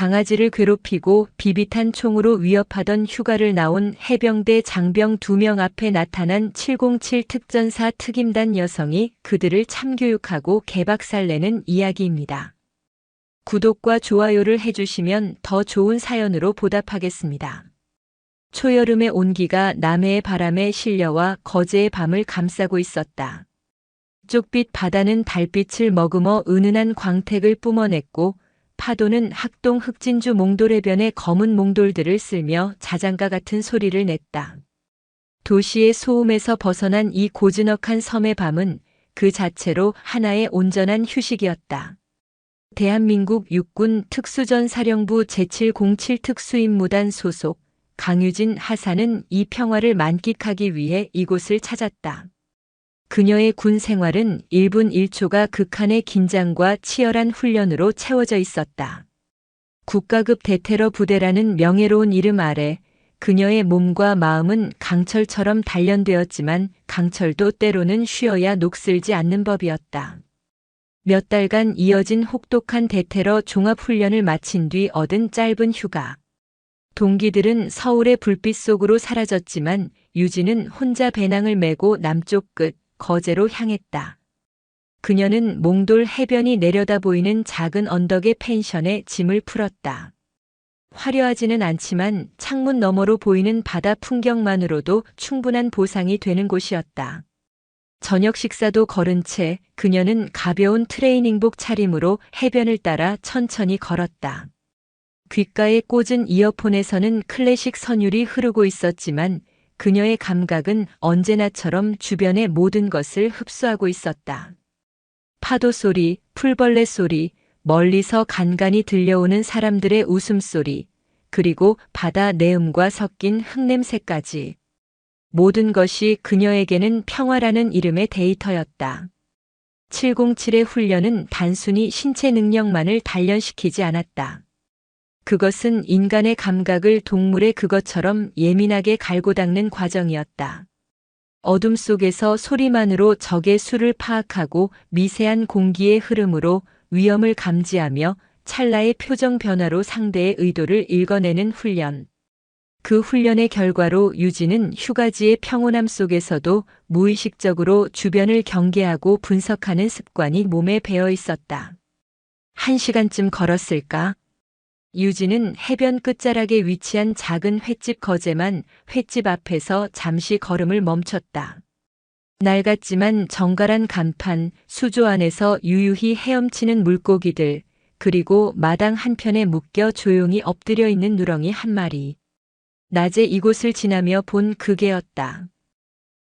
강아지를 괴롭히고 비비탄 총으로 위협하던 휴가를 나온 해병대 장병 2명 앞에 나타난 707 특전사 특임단 여성이 그들을 참교육하고 개박살내는 이야기입니다. 구독과 좋아요를 해주시면 더 좋은 사연으로 보답하겠습니다. 초여름의 온기가 남해의 바람에 실려와 거제의 밤을 감싸고 있었다. 쪽빛 바다는 달빛을 머금어 은은한 광택을 뿜어냈고 파도는 학동 흑진주 몽돌해변의 검은 몽돌들을 쓸며 자장가 같은 소리를 냈다. 도시의 소음에서 벗어난 이 고즈넉한 섬의 밤은 그 자체로 하나의 온전한 휴식이었다. 대한민국 육군 특수전사령부 제707 특수임무단 소속 강유진 하사는 이 평화를 만끽하기 위해 이곳을 찾았다. 그녀의 군 생활은 1분 1초가 극한의 긴장과 치열한 훈련으로 채워져 있었다. 국가급 대테러 부대라는 명예로운 이름 아래 그녀의 몸과 마음은 강철처럼 단련되었지만 강철도 때로는 쉬어야 녹슬지 않는 법이었다. 몇 달간 이어진 혹독한 대테러 종합훈련을 마친 뒤 얻은 짧은 휴가. 동기들은 서울의 불빛 속으로 사라졌지만 유진은 혼자 배낭을 메고 남쪽 끝 거제로 향했다. 그녀는 몽돌 해변이 내려다 보이는 작은 언덕의 펜션에 짐을 풀었다. 화려하지는 않지만 창문 너머로 보이는 바다 풍경만으로도 충분한 보상이 되는 곳이었다. 저녁 식사도 거른 채 그녀는 가벼운 트레이닝복 차림으로 해변을 따라 천천히 걸었다. 귓가에 꽂은 이어폰에서는 클래식 선율이 흐르고 있었지만 그녀의 감각은 언제나처럼 주변의 모든 것을 흡수하고 있었다. 파도 소리, 풀벌레 소리, 멀리서 간간히 들려오는 사람들의 웃음소리, 그리고 바다 내음과 섞인 흙냄새까지. 모든 것이 그녀에게는 평화라는 이름의 데이터였다. 707의 훈련은 단순히 신체 능력만을 단련시키지 않았다. 그것은 인간의 감각을 동물의 그것처럼 예민하게 갈고 닦는 과정이었다. 어둠 속에서 소리만으로 적의 수를 파악하고 미세한 공기의 흐름으로 위험을 감지하며 찰나의 표정 변화로 상대의 의도를 읽어내는 훈련. 그 훈련의 결과로 유진은 휴가지의 평온함 속에서도 무의식적으로 주변을 경계하고 분석하는 습관이 몸에 배어 있었다. 1시간쯤 걸었을까? 유진은 해변 끝자락에 위치한 작은 횟집 거제만 횟집 앞에서 잠시 걸음을 멈췄다. 낡았지만 정갈한 간판, 수조 안에서 유유히 헤엄치는 물고기들, 그리고 마당 한편에 묶여 조용히 엎드려 있는 누렁이 한 마리. 낮에 이곳을 지나며 본 그 개였다.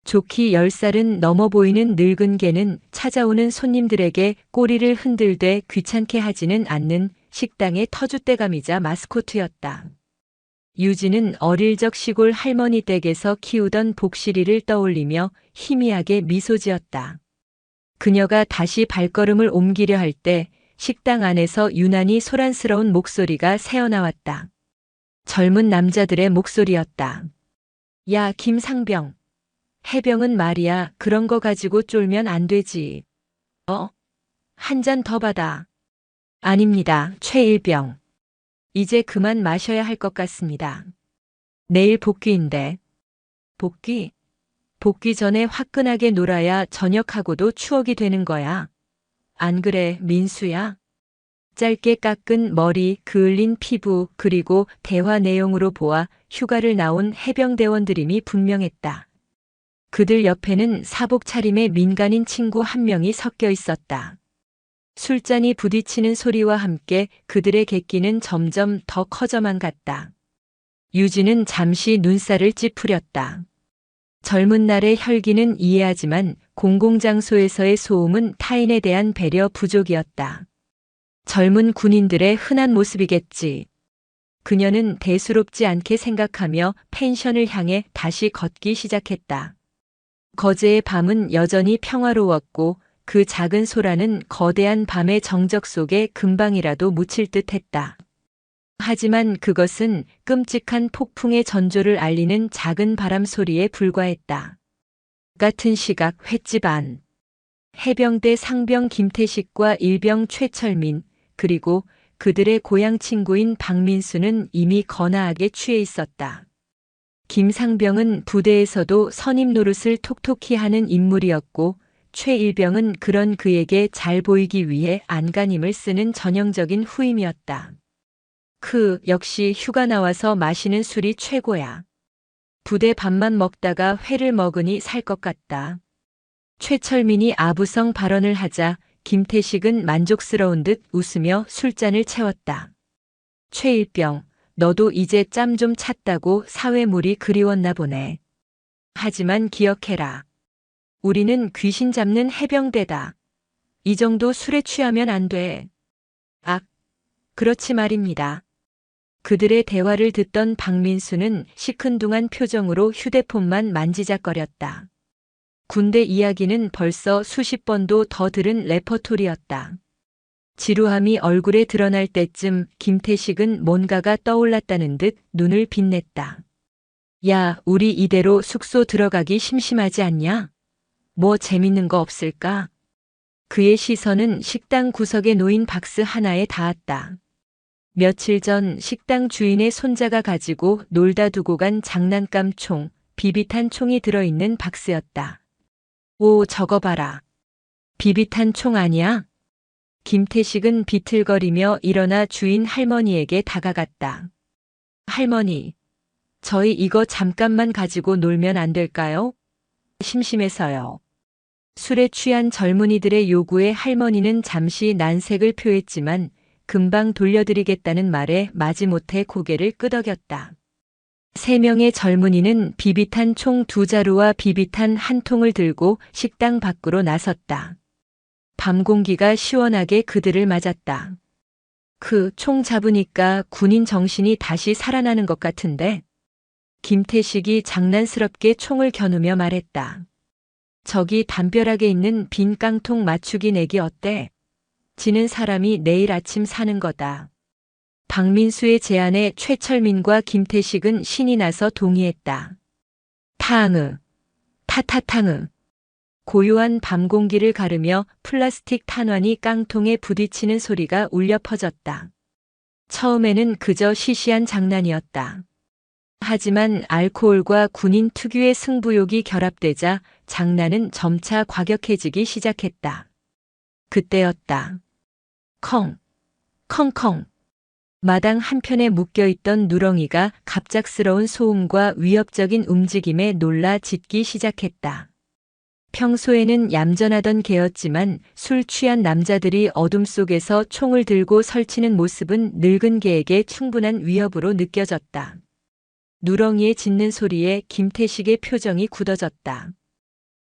좋기 10살은 넘어 보이는 늙은 개는 찾아오는 손님들에게 꼬리를 흔들되 귀찮게 하지는 않는 식당의 터줏대감이자 마스코트였다. 유진은 어릴 적 시골 할머니 댁에서 키우던 복실이를 떠올리며 희미하게 미소 지었다. 그녀가 다시 발걸음을 옮기려 할 때 식당 안에서 유난히 소란스러운 목소리가 새어나왔다. 젊은 남자들의 목소리였다. 야, 김상병. 해병은 말이야, 그런 거 가지고 쫄면 안 되지. 한 잔 더 받아. 아닙니다, 최일병. 이제 그만 마셔야 할 것 같습니다. 내일 복귀인데. 복귀? 복귀 전에 화끈하게 놀아야 저녁하고도 추억이 되는 거야. 안 그래, 민수야? 짧게 깎은 머리, 그을린 피부, 그리고 대화 내용으로 보아 휴가를 나온 해병대원들임이 분명했다. 그들 옆에는 사복 차림의 민간인 친구 한 명이 섞여 있었다. 술잔이 부딪히는 소리와 함께 그들의 객기는 점점 더 커져만 갔다. 유진은 잠시 눈살을 찌푸렸다. 젊은 날의 혈기는 이해하지만 공공장소에서의 소음은 타인에 대한 배려 부족이었다. 젊은 군인들의 흔한 모습이겠지. 그녀는 대수롭지 않게 생각하며 펜션을 향해 다시 걷기 시작했다. 거제의 밤은 여전히 평화로웠고 그 작은 소라는 거대한 밤의 정적 속에 금방이라도 묻힐 듯했다. 하지만 그것은 끔찍한 폭풍의 전조를 알리는 작은 바람 소리에 불과했다. 같은 시각 횟집 안. 해병대 상병 김태식과 일병 최철민, 그리고 그들의 고향 친구인 박민수는 이미 거나하게 취해 있었다. 김상병은 부대에서도 선임 노릇을 톡톡히 하는 인물이었고 최일병은 그런 그에게 잘 보이기 위해 안간힘을 쓰는 전형적인 후임이었다. 역시 휴가 나와서 마시는 술이 최고야. 부대 밥만 먹다가 회를 먹으니 살 것 같다. 최철민이 아부성 발언을 하자 김태식은 만족스러운 듯 웃으며 술잔을 채웠다. 최일병, 너도 이제 짬 좀 찼다고 사회물이 그리웠나 보네. 하지만 기억해라. 우리는 귀신 잡는 해병대다. 이 정도 술에 취하면 안 돼. 그렇지 말입니다. 그들의 대화를 듣던 박민수는 시큰둥한 표정으로 휴대폰만 만지작거렸다. 군대 이야기는 벌써 수십 번도 더 들은 레퍼토리였다. 지루함이 얼굴에 드러날 때쯤 김태식은 뭔가가 떠올랐다는 듯 눈을 빛냈다. 야, 우리 이대로 숙소 들어가기 심심하지 않냐? 뭐 재밌는 거 없을까? 그의 시선은 식당 구석에 놓인 박스 하나에 닿았다. 며칠 전 식당 주인의 손자가 가지고 놀다 두고 간 장난감 총, 비비탄 총이 들어있는 박스였다. 오, 저거 봐라. 비비탄 총 아니야? 김태식은 비틀거리며 일어나 주인 할머니에게 다가갔다. 할머니, 저희 이거 잠깐만 가지고 놀면 안 될까요? 심심해서요. 술에 취한 젊은이들의 요구에 할머니는 잠시 난색을 표했지만 금방 돌려드리겠다는 말에 마지못해 고개를 끄덕였다. 3명의 젊은이는 비비탄 총 2자루와 비비탄 1통을 들고 식당 밖으로 나섰다. 밤 공기가 시원하게 그들을 맞았다. 총 잡으니까 군인 정신이 다시 살아나는 것 같은데? 김태식이 장난스럽게 총을 겨누며 말했다. 저기 담벼락에 있는 빈 깡통 맞추기 내기 어때? 지는 사람이 내일 아침 사는 거다. 박민수의 제안에 최철민과 김태식은 신이 나서 동의했다. 탕으, 타타탕으. 고요한 밤 공기를 가르며 플라스틱 탄환이 깡통에 부딪히는 소리가 울려 퍼졌다. 처음에는 그저 시시한 장난이었다. 하지만 알코올과 군인 특유의 승부욕이 결합되자 장난은 점차 과격해지기 시작했다. 그때였다. 컹, 컹컹. 마당 한편에 묶여있던 누렁이가 갑작스러운 소음과 위협적인 움직임에 놀라 짖기 시작했다. 평소에는 얌전하던 개였지만 술 취한 남자들이 어둠 속에서 총을 들고 설치는 모습은 늙은 개에게 충분한 위협으로 느껴졌다. 누렁이의 짖는 소리에 김태식의 표정이 굳어졌다.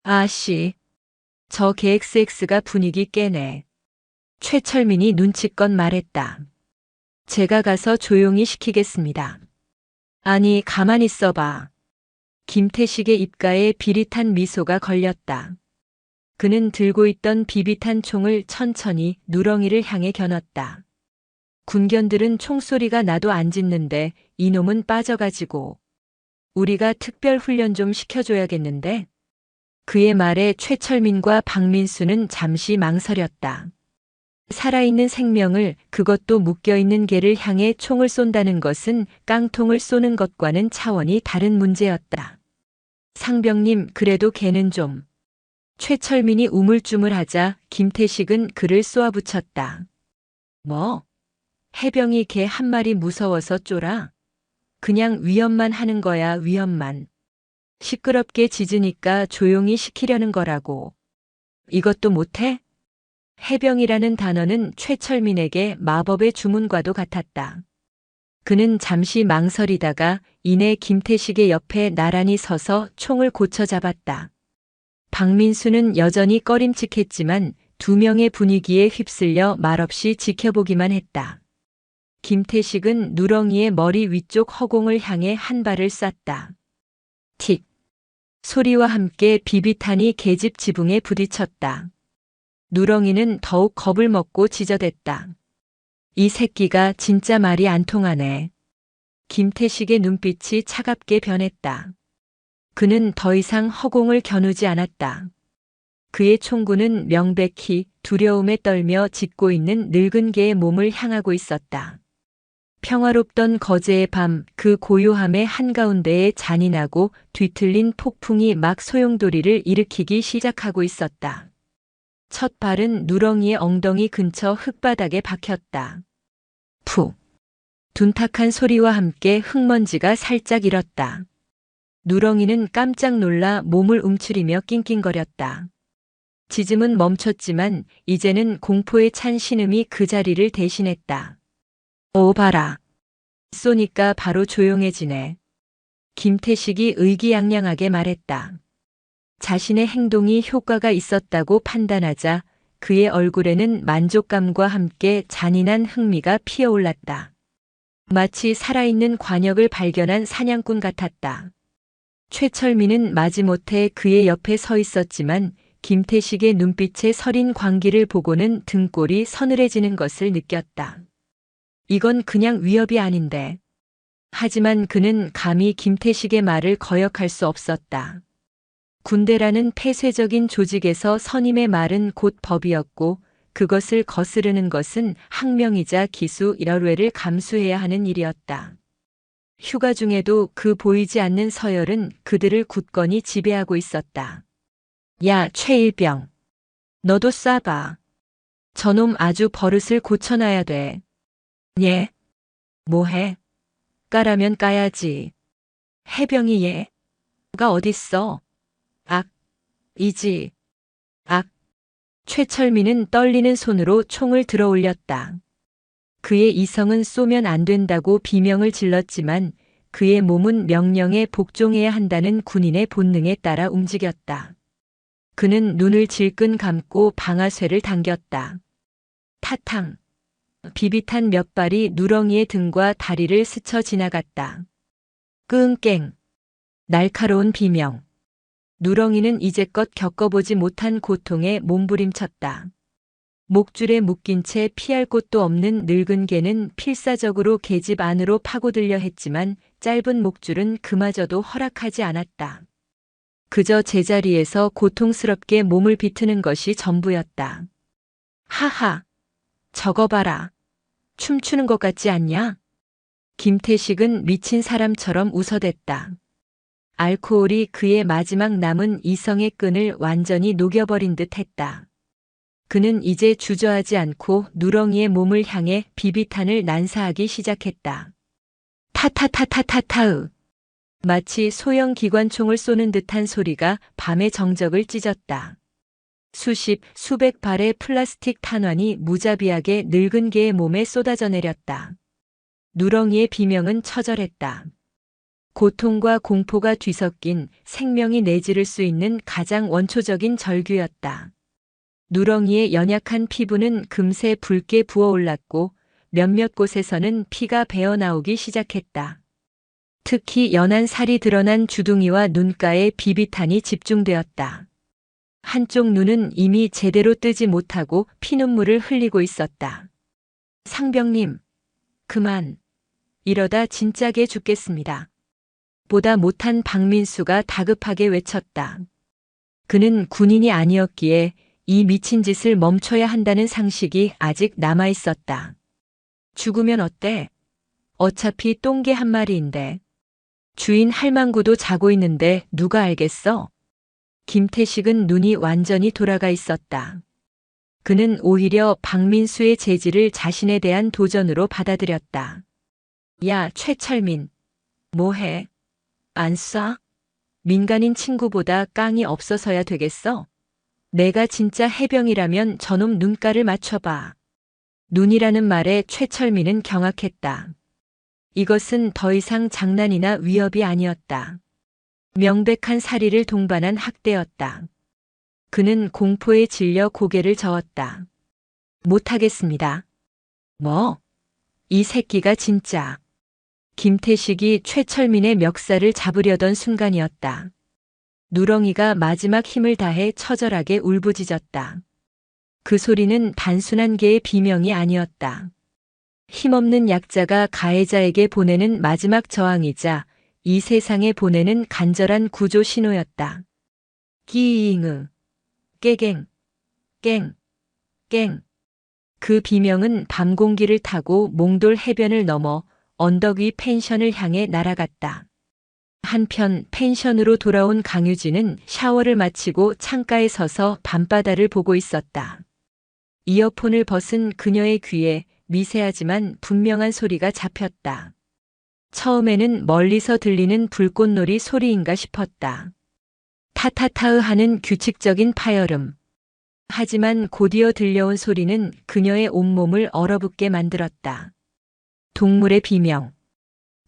아씨, 저 개 XX가 분위기 깨네. 최철민이 눈치껏 말했다. 제가 가서 조용히 시키겠습니다. 아니, 가만히 있어봐. 김태식의 입가에 비릿한 미소가 걸렸다. 그는 들고 있던 비비탄 총을 천천히 누렁이를 향해 겨눴다. 군견들은 총소리가 나도 안 짖는데 이놈은 빠져가지고. 우리가 특별 훈련 좀 시켜줘야겠는데? 그의 말에 최철민과 박민수는 잠시 망설였다. 살아있는 생명을, 그것도 묶여있는 개를 향해 총을 쏜다는 것은 깡통을 쏘는 것과는 차원이 다른 문제였다. 상병님, 그래도 개는 좀. 최철민이 우물쭈물하자 김태식은 그를 쏘아붙였다. 뭐? 해병이 개 한 마리 무서워서 쫄아? 그냥 위협만 하는 거야, 위협만. 시끄럽게 짖으니까 조용히 시키려는 거라고. 이것도 못해? 해병이라는 단어는 최철민에게 마법의 주문과도 같았다. 그는 잠시 망설이다가 이내 김태식의 옆에 나란히 서서 총을 고쳐 잡았다. 박민수는 여전히 꺼림칙했지만 2명의 분위기에 휩쓸려 말없이 지켜보기만 했다. 김태식은 누렁이의 머리 위쪽 허공을 향해 한 발을 쐈다. 틱! 소리와 함께 비비탄이 계집 지붕에 부딪혔다. 누렁이는 더욱 겁을 먹고 지저댔다. 이 새끼가 진짜 말이 안 통하네. 김태식의 눈빛이 차갑게 변했다. 그는 더 이상 허공을 겨누지 않았다. 그의 총구는 명백히 두려움에 떨며 짖고 있는 늙은 개의 몸을 향하고 있었다. 평화롭던 거제의 밤, 그 고요함의 한가운데에 잔인하고 뒤틀린 폭풍이 막 소용돌이를 일으키기 시작하고 있었다. 첫 발은 누렁이의 엉덩이 근처 흙바닥에 박혔다. 푹! 둔탁한 소리와 함께 흙먼지가 살짝 일었다. 누렁이는 깜짝 놀라 몸을 움츠리며 낑낑거렸다. 짖음은 멈췄지만 이제는 공포에 찬 신음이 그 자리를 대신했다. 오 봐라. 쏘니까 바로 조용해지네. 김태식이 의기양양하게 말했다. 자신의 행동이 효과가 있었다고 판단하자 그의 얼굴에는 만족감과 함께 잔인한 흥미가 피어올랐다. 마치 살아있는 관역을 발견한 사냥꾼 같았다. 최철민은 마지못해 그의 옆에 서 있었지만 김태식의 눈빛에 서린 광기를 보고는 등골이 서늘해지는 것을 느꼈다. 이건 그냥 위협이 아닌데. 하지만 그는 감히 김태식의 말을 거역할 수 없었다. 군대라는 폐쇄적인 조직에서 선임의 말은 곧 법이었고 그것을 거스르는 것은 학명이자 기수 열외를 감수해야 하는 일이었다. 휴가 중에도 그 보이지 않는 서열은 그들을 굳건히 지배하고 있었다. 야, 최일병. 너도 쏴봐. 저놈 아주 버릇을 고쳐놔야 돼. 예. 뭐해? 까라면 까야지. 해병이 얘가 어딨어? 악. 이지. 악. 최철민은 떨리는 손으로 총을 들어 올렸다. 그의 이성은 쏘면 안 된다고 비명을 질렀지만 그의 몸은 명령에 복종해야 한다는 군인의 본능에 따라 움직였다. 그는 눈을 질끈 감고 방아쇠를 당겼다. 타탕. 비비탄 몇 발이 누렁이의 등과 다리를 스쳐 지나갔다. 끙깽. 날카로운 비명. 누렁이는 이제껏 겪어보지 못한 고통에 몸부림쳤다. 목줄에 묶인 채 피할 곳도 없는 늙은 개는 필사적으로 계집 안으로 파고들려 했지만 짧은 목줄은 그마저도 허락하지 않았다. 그저 제자리에서 고통스럽게 몸을 비트는 것이 전부였다. 하하. 저거 봐라. 춤추는 것 같지 않냐? 김태식은 미친 사람처럼 웃어댔다. 알코올이 그의 마지막 남은 이성의 끈을 완전히 녹여버린 듯 했다. 그는 이제 주저하지 않고 누렁이의 몸을 향해 비비탄을 난사하기 시작했다. 타타타타타타으. 마치 소형 기관총을 쏘는 듯한 소리가 밤의 정적을 찢었다. 수십, 수백 발의 플라스틱 탄환이 무자비하게 늙은 개의 몸에 쏟아져 내렸다. 누렁이의 비명은 처절했다. 고통과 공포가 뒤섞인 생명이 내지를 수 있는 가장 원초적인 절규였다. 누렁이의 연약한 피부는 금세 붉게 부어올랐고 몇몇 곳에서는 피가 배어나오기 시작했다. 특히 연한 살이 드러난 주둥이와 눈가에 비비탄이 집중되었다. 한쪽 눈은 이미 제대로 뜨지 못하고 피눈물을 흘리고 있었다. 상병님, 그만. 이러다 진짜게 죽겠습니다. 보다 못한 박민수가 다급하게 외쳤다. 그는 군인이 아니었기에 이 미친 짓을 멈춰야 한다는 상식이 아직 남아 있었다. 죽으면 어때? 어차피 똥개 한 마리인데. 주인 할망구도 자고 있는데 누가 알겠어? 김태식은 눈이 완전히 돌아가 있었다. 그는 오히려 박민수의 제지를 자신에 대한 도전으로 받아들였다. 야, 최철민. 뭐해? 안 쏴? 민간인 친구보다 깡이 없어서야 되겠어? 내가 진짜 해병이라면 저놈 눈가를 맞춰봐. 눈이라는 말에 최철민은 경악했다. 이것은 더 이상 장난이나 위협이 아니었다. 명백한 살의를 동반한 학대였다. 그는 공포에 질려 고개를 저었다. 못하겠습니다. 뭐? 이 새끼가 진짜. 김태식이 최철민의 멱살을 잡으려던 순간이었다. 누렁이가 마지막 힘을 다해 처절하게 울부짖었다. 그 소리는 단순한 개의 비명이 아니었다. 힘없는 약자가 가해자에게 보내는 마지막 저항이자 이 세상에 보내는 간절한 구조 신호였다. 끼잉으, 깨갱, 깽, 깽. 그 비명은 밤 공기를 타고 몽돌 해변을 넘어 언덕 위 펜션을 향해 날아갔다. 한편 펜션으로 돌아온 강유진은 샤워를 마치고 창가에 서서 밤바다를 보고 있었다. 이어폰을 벗은 그녀의 귀에 미세하지만 분명한 소리가 잡혔다. 처음에는 멀리서 들리는 불꽃놀이 소리인가 싶었다. 타타타으 하는 규칙적인 파열음. 하지만 곧이어 들려온 소리는 그녀의 온몸을 얼어붙게 만들었다. 동물의 비명.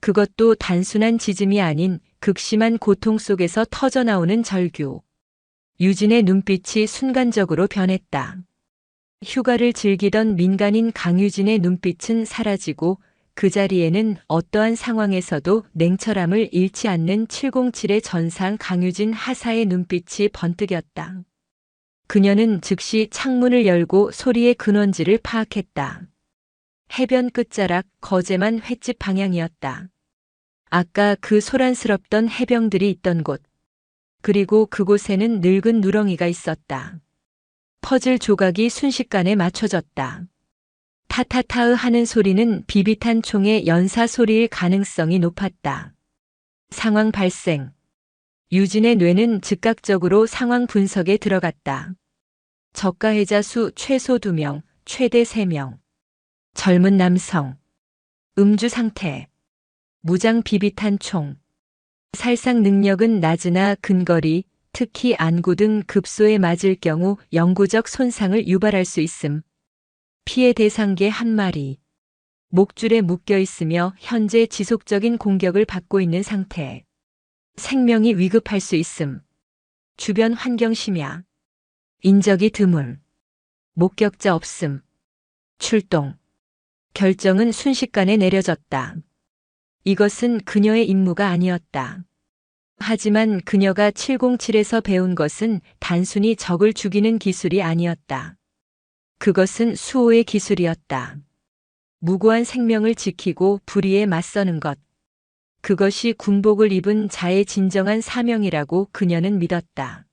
그것도 단순한 짖음이 아닌 극심한 고통 속에서 터져나오는 절규. 유진의 눈빛이 순간적으로 변했다. 휴가를 즐기던 민간인 강유진의 눈빛은 사라지고 그 자리에는 어떠한 상황에서도 냉철함을 잃지 않는 707의 전상 강유진 하사의 눈빛이 번뜩였다. 그녀는 즉시 창문을 열고 소리의 근원지를 파악했다. 해변 끝자락 거제만 횟집 방향이었다. 아까 그 소란스럽던 해병들이 있던 곳. 그리고 그곳에는 늙은 누렁이가 있었다. 퍼즐 조각이 순식간에 맞춰졌다. 타타타으 하는 소리는 비비탄 총의 연사 소리일 가능성이 높았다. 상황 발생. 유진의 뇌는 즉각적으로 상황 분석에 들어갔다. 저가해자 수 최소 2명, 최대 3명. 젊은 남성. 음주 상태. 무장 비비탄 총. 살상 능력은 낮으나 근거리, 특히 안구 등 급소에 맞을 경우 영구적 손상을 유발할 수 있음. 피해 대상개 1마리. 목줄에 묶여 있으며 현재 지속적인 공격을 받고 있는 상태. 생명이 위급할 수 있음. 주변 환경 심야. 인적이 드물. 목격자 없음. 출동. 결정은 순식간에 내려졌다. 이것은 그녀의 임무가 아니었다. 하지만 그녀가 707에서 배운 것은 단순히 적을 죽이는 기술이 아니었다. 그것은 수호의 기술이었다. 무고한 생명을 지키고 불의에 맞서는 것. 그것이 군복을 입은 자의 진정한 사명이라고 그녀는 믿었다.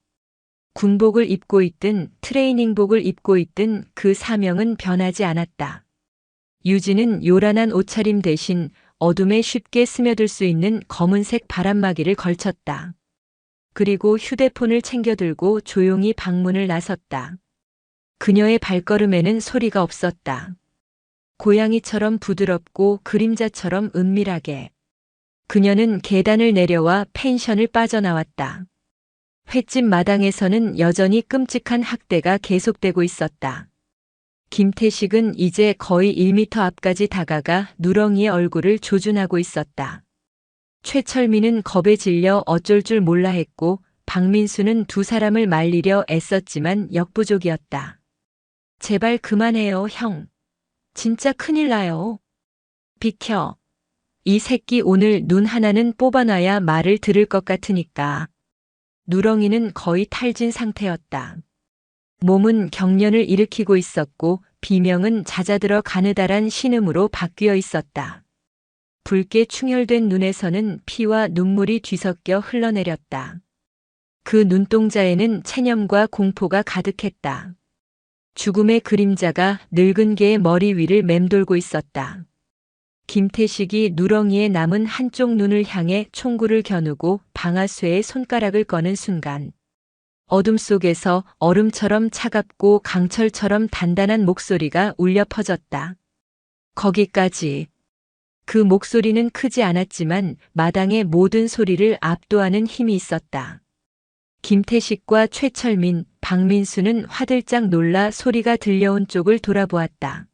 군복을 입고 있든 트레이닝복을 입고 있든 그 사명은 변하지 않았다. 유진은 요란한 옷차림 대신 어둠에 쉽게 스며들 수 있는 검은색 바람막이를 걸쳤다. 그리고 휴대폰을 챙겨들고 조용히 방문을 나섰다. 그녀의 발걸음에는 소리가 없었다. 고양이처럼 부드럽고 그림자처럼 은밀하게. 그녀는 계단을 내려와 펜션을 빠져나왔다. 횟집 마당에서는 여전히 끔찍한 학대가 계속되고 있었다. 김태식은 이제 거의 1m 앞까지 다가가 누렁이의 얼굴을 조준하고 있었다. 최철민은 겁에 질려 어쩔 줄 몰라 했고 박민수는 두 사람을 말리려 애썼지만 역부족이었다. 제발 그만해요, 형. 진짜 큰일 나요. 비켜. 이 새끼 오늘 눈 하나는 뽑아놔야 말을 들을 것 같으니까. 누렁이는 거의 탈진 상태였다. 몸은 경련을 일으키고 있었고 비명은 잦아들어 가느다란 신음으로 바뀌어 있었다. 붉게 충혈된 눈에서는 피와 눈물이 뒤섞여 흘러내렸다. 그 눈동자에는 체념과 공포가 가득했다. 죽음의 그림자가 늙은 개의 머리 위를 맴돌고 있었다. 김태식이 누렁이의 남은 한쪽 눈을 향해 총구를 겨누고 방아쇠의 손가락을 꺼는 순간 어둠 속에서 얼음처럼 차갑고 강철처럼 단단한 목소리가 울려 퍼졌다. 거기까지. 그 목소리는 크지 않았지만 마당의 모든 소리를 압도하는 힘이 있었다. 김태식과 최철민, 박민수는 화들짝 놀라 소리가 들려온 쪽을 돌아보았다.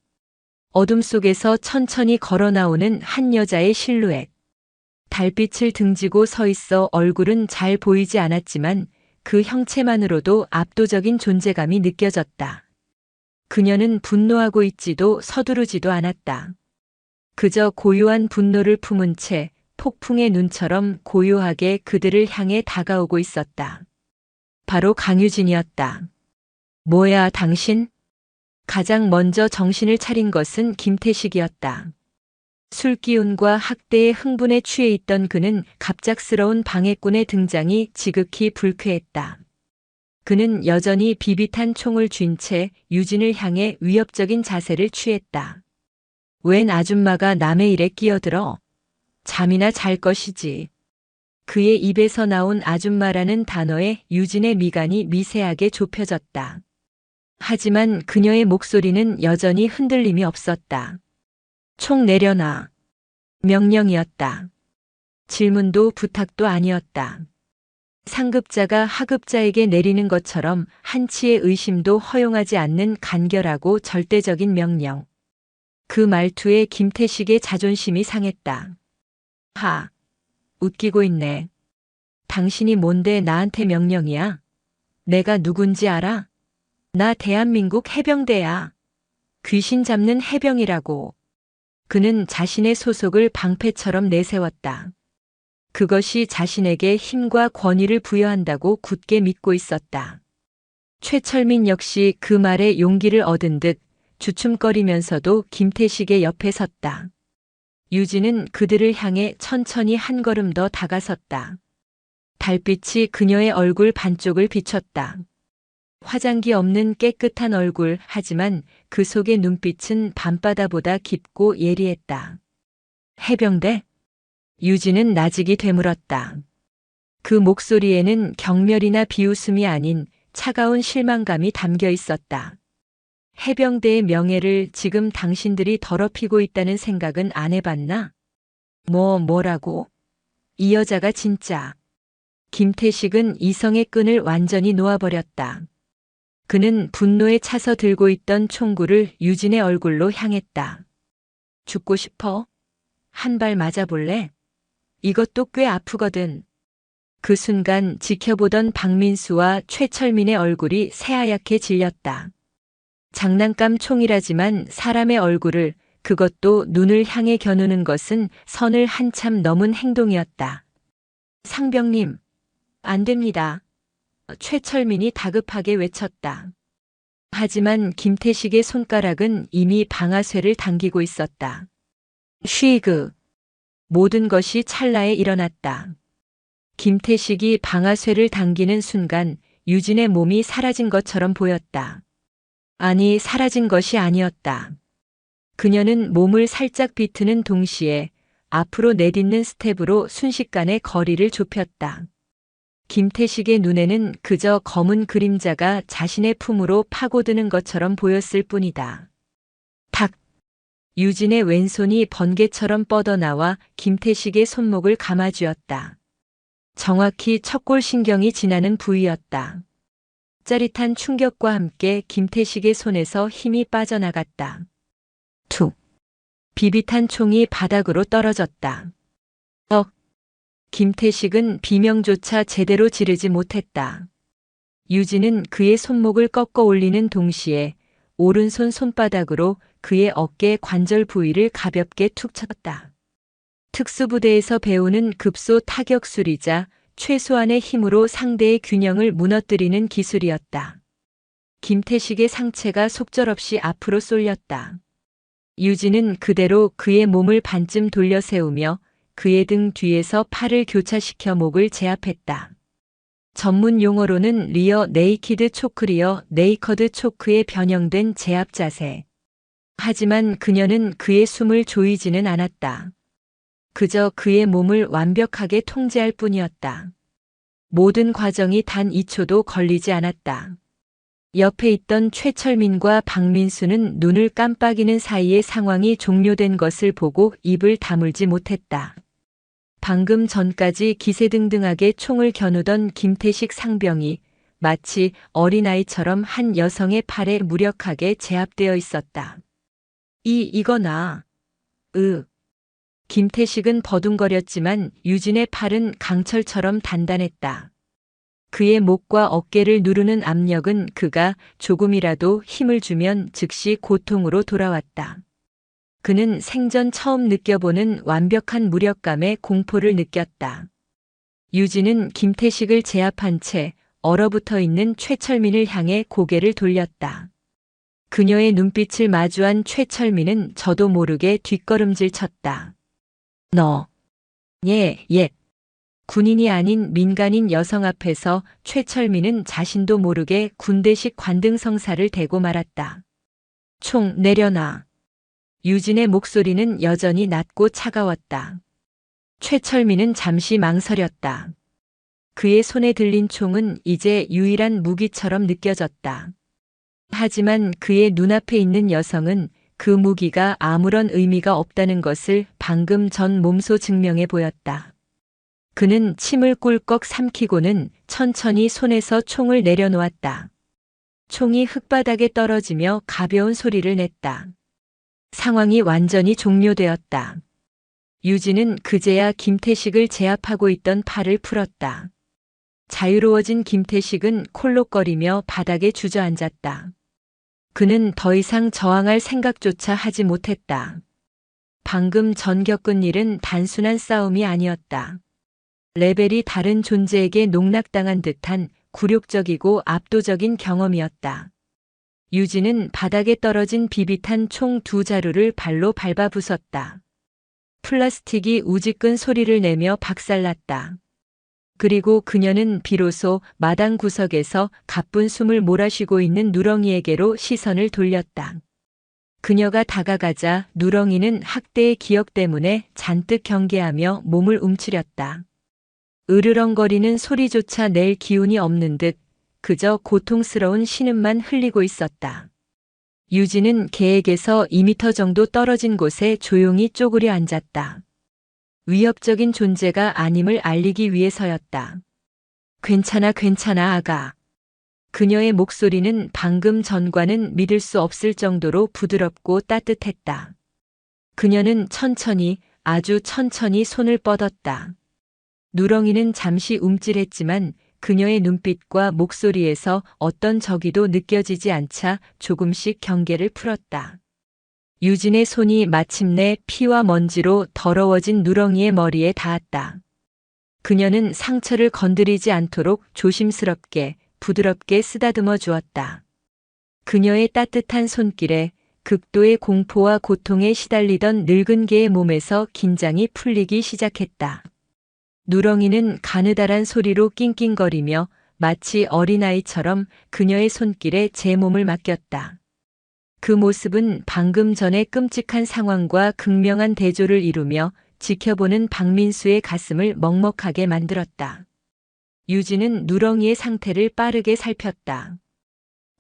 어둠 속에서 천천히 걸어 나오는 한 여자의 실루엣. 달빛을 등지고 서 있어 얼굴은 잘 보이지 않았지만 그 형체만으로도 압도적인 존재감이 느껴졌다. 그녀는 분노하고 있지도 서두르지도 않았다. 그저 고요한 분노를 품은 채 폭풍의 눈처럼 고요하게 그들을 향해 다가오고 있었다. 바로 강유진이었다. 뭐야, 당신? 가장 먼저 정신을 차린 것은 김태식이었다. 술기운과 학대의 흥분에 취해 있던 그는 갑작스러운 방해꾼의 등장이 지극히 불쾌했다. 그는 여전히 비비탄 총을 쥔 채 유진을 향해 위협적인 자세를 취했다. 웬 아줌마가 남의 일에 끼어들어? 잠이나 잘 것이지. 그의 입에서 나온 아줌마라는 단어에 유진의 미간이 미세하게 좁혀졌다. 하지만 그녀의 목소리는 여전히 흔들림이 없었다. 총 내려놔. 명령이었다. 질문도 부탁도 아니었다. 상급자가 하급자에게 내리는 것처럼 한치의 의심도 허용하지 않는 간결하고 절대적인 명령. 그 말투에 김태식의 자존심이 상했다. 하, 웃기고 있네. 당신이 뭔데 나한테 명령이야? 내가 누군지 알아? 나 대한민국 해병대야. 귀신 잡는 해병이라고. 그는 자신의 소속을 방패처럼 내세웠다. 그것이 자신에게 힘과 권위를 부여한다고 굳게 믿고 있었다. 최철민 역시 그 말에 용기를 얻은 듯 주춤거리면서도 김태식의 옆에 섰다. 유진은 그들을 향해 천천히 한 걸음 더 다가섰다. 달빛이 그녀의 얼굴 반쪽을 비췄다. 화장기 없는 깨끗한 얼굴, 하지만 그 속의 눈빛은 밤바다보다 깊고 예리했다. 해병대? 유진은 나직이 되물었다. 그 목소리에는 경멸이나 비웃음이 아닌 차가운 실망감이 담겨 있었다. 해병대의 명예를 지금 당신들이 더럽히고 있다는 생각은 안 해봤나? 뭐라고? 이 여자가 진짜. 김태식은 이성의 끈을 완전히 놓아버렸다. 그는 분노에 차서 들고 있던 총구를 유진의 얼굴로 향했다. 죽고 싶어? 한 발 맞아볼래? 이것도 꽤 아프거든. 그 순간 지켜보던 박민수와 최철민의 얼굴이 새하얗게 질렸다. 장난감 총이라지만 사람의 얼굴을, 그것도 눈을 향해 겨누는 것은 선을 한참 넘은 행동이었다. 상병님, 안 됩니다. 최철민이 다급하게 외쳤다. 하지만 김태식의 손가락은 이미 방아쇠를 당기고 있었다. 쉬그. 모든 것이 찰나에 일어났다. 김태식이 방아쇠를 당기는 순간 유진의 몸이 사라진 것처럼 보였다. 아니, 사라진 것이 아니었다. 그녀는 몸을 살짝 비트는 동시에 앞으로 내딛는 스텝으로 순식간에 거리를 좁혔다. 김태식의 눈에는 그저 검은 그림자가 자신의 품으로 파고드는 것처럼 보였을 뿐이다. 탁! 유진의 왼손이 번개처럼 뻗어나와 김태식의 손목을 감아쥐었다. 정확히 척골신경이 지나는 부위였다. 짜릿한 충격과 함께 김태식의 손에서 힘이 빠져나갔다. 툭! 비비탄 총이 바닥으로 떨어졌다. 김태식은 비명조차 제대로 지르지 못했다. 유진은 그의 손목을 꺾어 올리는 동시에 오른손 손바닥으로 그의 어깨 관절 부위를 가볍게 툭 쳤다. 특수부대에서 배우는 급소 타격술이자 최소한의 힘으로 상대의 균형을 무너뜨리는 기술이었다. 김태식의 상체가 속절없이 앞으로 쏠렸다. 유진은 그대로 그의 몸을 반쯤 돌려 세우며 그의 등 뒤에서 팔을 교차시켜 목을 제압했다. 전문 용어로는 리어 네이키드 초크, 리어 네이커드 초크에 변형된 제압 자세. 하지만 그녀는 그의 숨을 조이지는 않았다. 그저 그의 몸을 완벽하게 통제할 뿐이었다. 모든 과정이 단 2초도 걸리지 않았다. 옆에 있던 최철민과 박민수는 눈을 깜빡이는 사이에 상황이 종료된 것을 보고 입을 다물지 못했다. 방금 전까지 기세등등하게 총을 겨누던 김태식 상병이 마치 어린아이처럼 한 여성의 팔에 무력하게 제압되어 있었다. 이거나. 김태식은 버둥거렸지만 유진의 팔은 강철처럼 단단했다. 그의 목과 어깨를 누르는 압력은 그가 조금이라도 힘을 주면 즉시 고통으로 돌아왔다. 그는 생전 처음 느껴보는 완벽한 무력감에 공포를 느꼈다. 유진은 김태식을 제압한 채 얼어붙어 있는 최철민을 향해 고개를 돌렸다. 그녀의 눈빛을 마주한 최철민은 저도 모르게 뒷걸음질 쳤다. 너. 예. 군인이 아닌 민간인 여성 앞에서 최철민은 자신도 모르게 군대식 관등성사를 대고 말았다. 총 내려놔. 유진의 목소리는 여전히 낮고 차가웠다. 최철민은 잠시 망설였다. 그의 손에 들린 총은 이제 유일한 무기처럼 느껴졌다. 하지만 그의 눈앞에 있는 여성은 그 무기가 아무런 의미가 없다는 것을 방금 전 몸소 증명해 보였다. 그는 침을 꿀꺽 삼키고는 천천히 손에서 총을 내려놓았다. 총이 흙바닥에 떨어지며 가벼운 소리를 냈다. 상황이 완전히 종료되었다. 유진은 그제야 김태식을 제압하고 있던 팔을 풀었다. 자유로워진 김태식은 콜록거리며 바닥에 주저앉았다. 그는 더 이상 저항할 생각조차 하지 못했다. 방금 전 겪은 일은 단순한 싸움이 아니었다. 레벨이 다른 존재에게 농락당한 듯한 굴욕적이고 압도적인 경험이었다. 유진은 바닥에 떨어진 비비탄 총 2자루를 발로 밟아 부쉈다. 플라스틱이 우지끈 소리를 내며 박살났다. 그리고 그녀는 비로소 마당 구석에서 가쁜 숨을 몰아쉬고 있는 누렁이에게로 시선을 돌렸다. 그녀가 다가가자 누렁이는 학대의 기억 때문에 잔뜩 경계하며 몸을 움츠렸다. 으르렁거리는 소리조차 낼 기운이 없는 듯 그저 고통스러운 신음만 흘리고 있었다. 유진은 개에게서 2미터 정도 떨어진 곳에 조용히 쪼그려 앉았다. 위협적인 존재가 아님을 알리기 위해서였다. 괜찮아, 괜찮아, 아가. 그녀의 목소리는 방금 전과는 믿을 수 없을 정도로 부드럽고 따뜻했다. 그녀는 천천히, 아주 천천히 손을 뻗었다. 누렁이는 잠시 움찔했지만 그녀의 눈빛과 목소리에서 어떤 적이도 느껴지지 않자 조금씩 경계를 풀었다. 유진의 손이 마침내 피와 먼지로 더러워진 누렁이의 머리에 닿았다. 그녀는 상처를 건드리지 않도록 조심스럽게 부드럽게 쓰다듬어 주었다. 그녀의 따뜻한 손길에 극도의 공포와 고통에 시달리던 늙은 개의 몸에서 긴장이 풀리기 시작했다. 누렁이는 가느다란 소리로 낑낑거리며 마치 어린아이처럼 그녀의 손길에 제 몸을 맡겼다. 그 모습은 방금 전의 끔찍한 상황과 극명한 대조를 이루며 지켜보는 박민수의 가슴을 먹먹하게 만들었다. 유진은 누렁이의 상태를 빠르게 살폈다.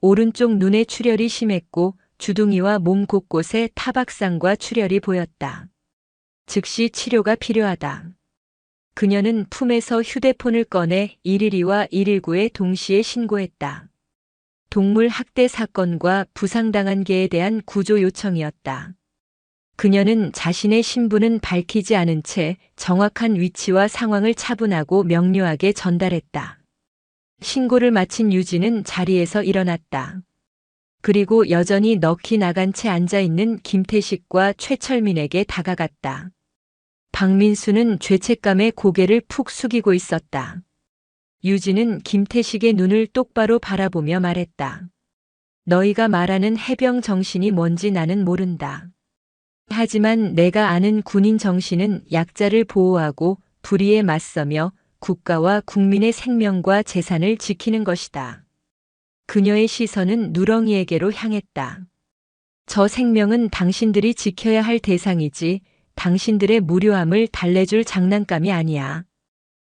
오른쪽 눈에 출혈이 심했고 주둥이와 몸 곳곳에 타박상과 출혈이 보였다. 즉시 치료가 필요하다. 그녀는 품에서 휴대폰을 꺼내 112와 119에 동시에 신고했다. 동물 학대 사건과 부상당한 개에 대한 구조 요청이었다. 그녀는 자신의 신분은 밝히지 않은 채 정확한 위치와 상황을 차분하고 명료하게 전달했다. 신고를 마친 유진은 자리에서 일어났다. 그리고 여전히 넋이 나간 채 앉아있는 김태식과 최철민에게 다가갔다. 박민수는 죄책감에 고개를 푹 숙이고 있었다. 유진은 김태식의 눈을 똑바로 바라보며 말했다. 너희가 말하는 해병 정신이 뭔지 나는 모른다. 하지만 내가 아는 군인 정신은 약자를 보호하고 불의에 맞서며 국가와 국민의 생명과 재산을 지키는 것이다. 그녀의 시선은 누렁이에게로 향했다. 저 생명은 당신들이 지켜야 할 대상이지 당신들의 무료함을 달래줄 장난감이 아니야.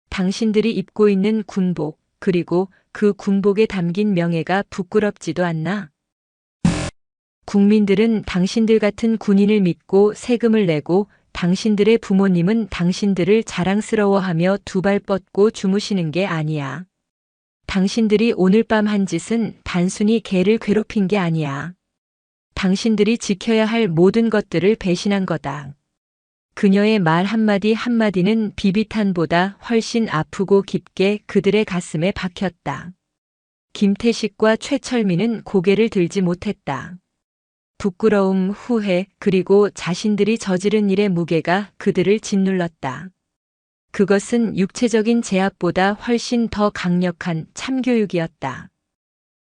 당신들이 입고 있는 군복, 그리고 그 군복에 담긴 명예가 부끄럽지도 않나? 국민들은 당신들 같은 군인을 믿고 세금을 내고 당신들의 부모님은 당신들을 자랑스러워하며 두 발 뻗고 주무시는 게 아니야. 당신들이 오늘 밤 한 짓은 단순히 개를 괴롭힌 게 아니야. 당신들이 지켜야 할 모든 것들을 배신한 거다. 그녀의 말 한마디 한마디는 비비탄보다 훨씬 아프고 깊게 그들의 가슴에 박혔다. 김태식과 최철민은 고개를 들지 못했다. 부끄러움, 후회, 그리고 자신들이 저지른 일의 무게가 그들을 짓눌렀다. 그것은 육체적인 제압보다 훨씬 더 강력한 참교육이었다.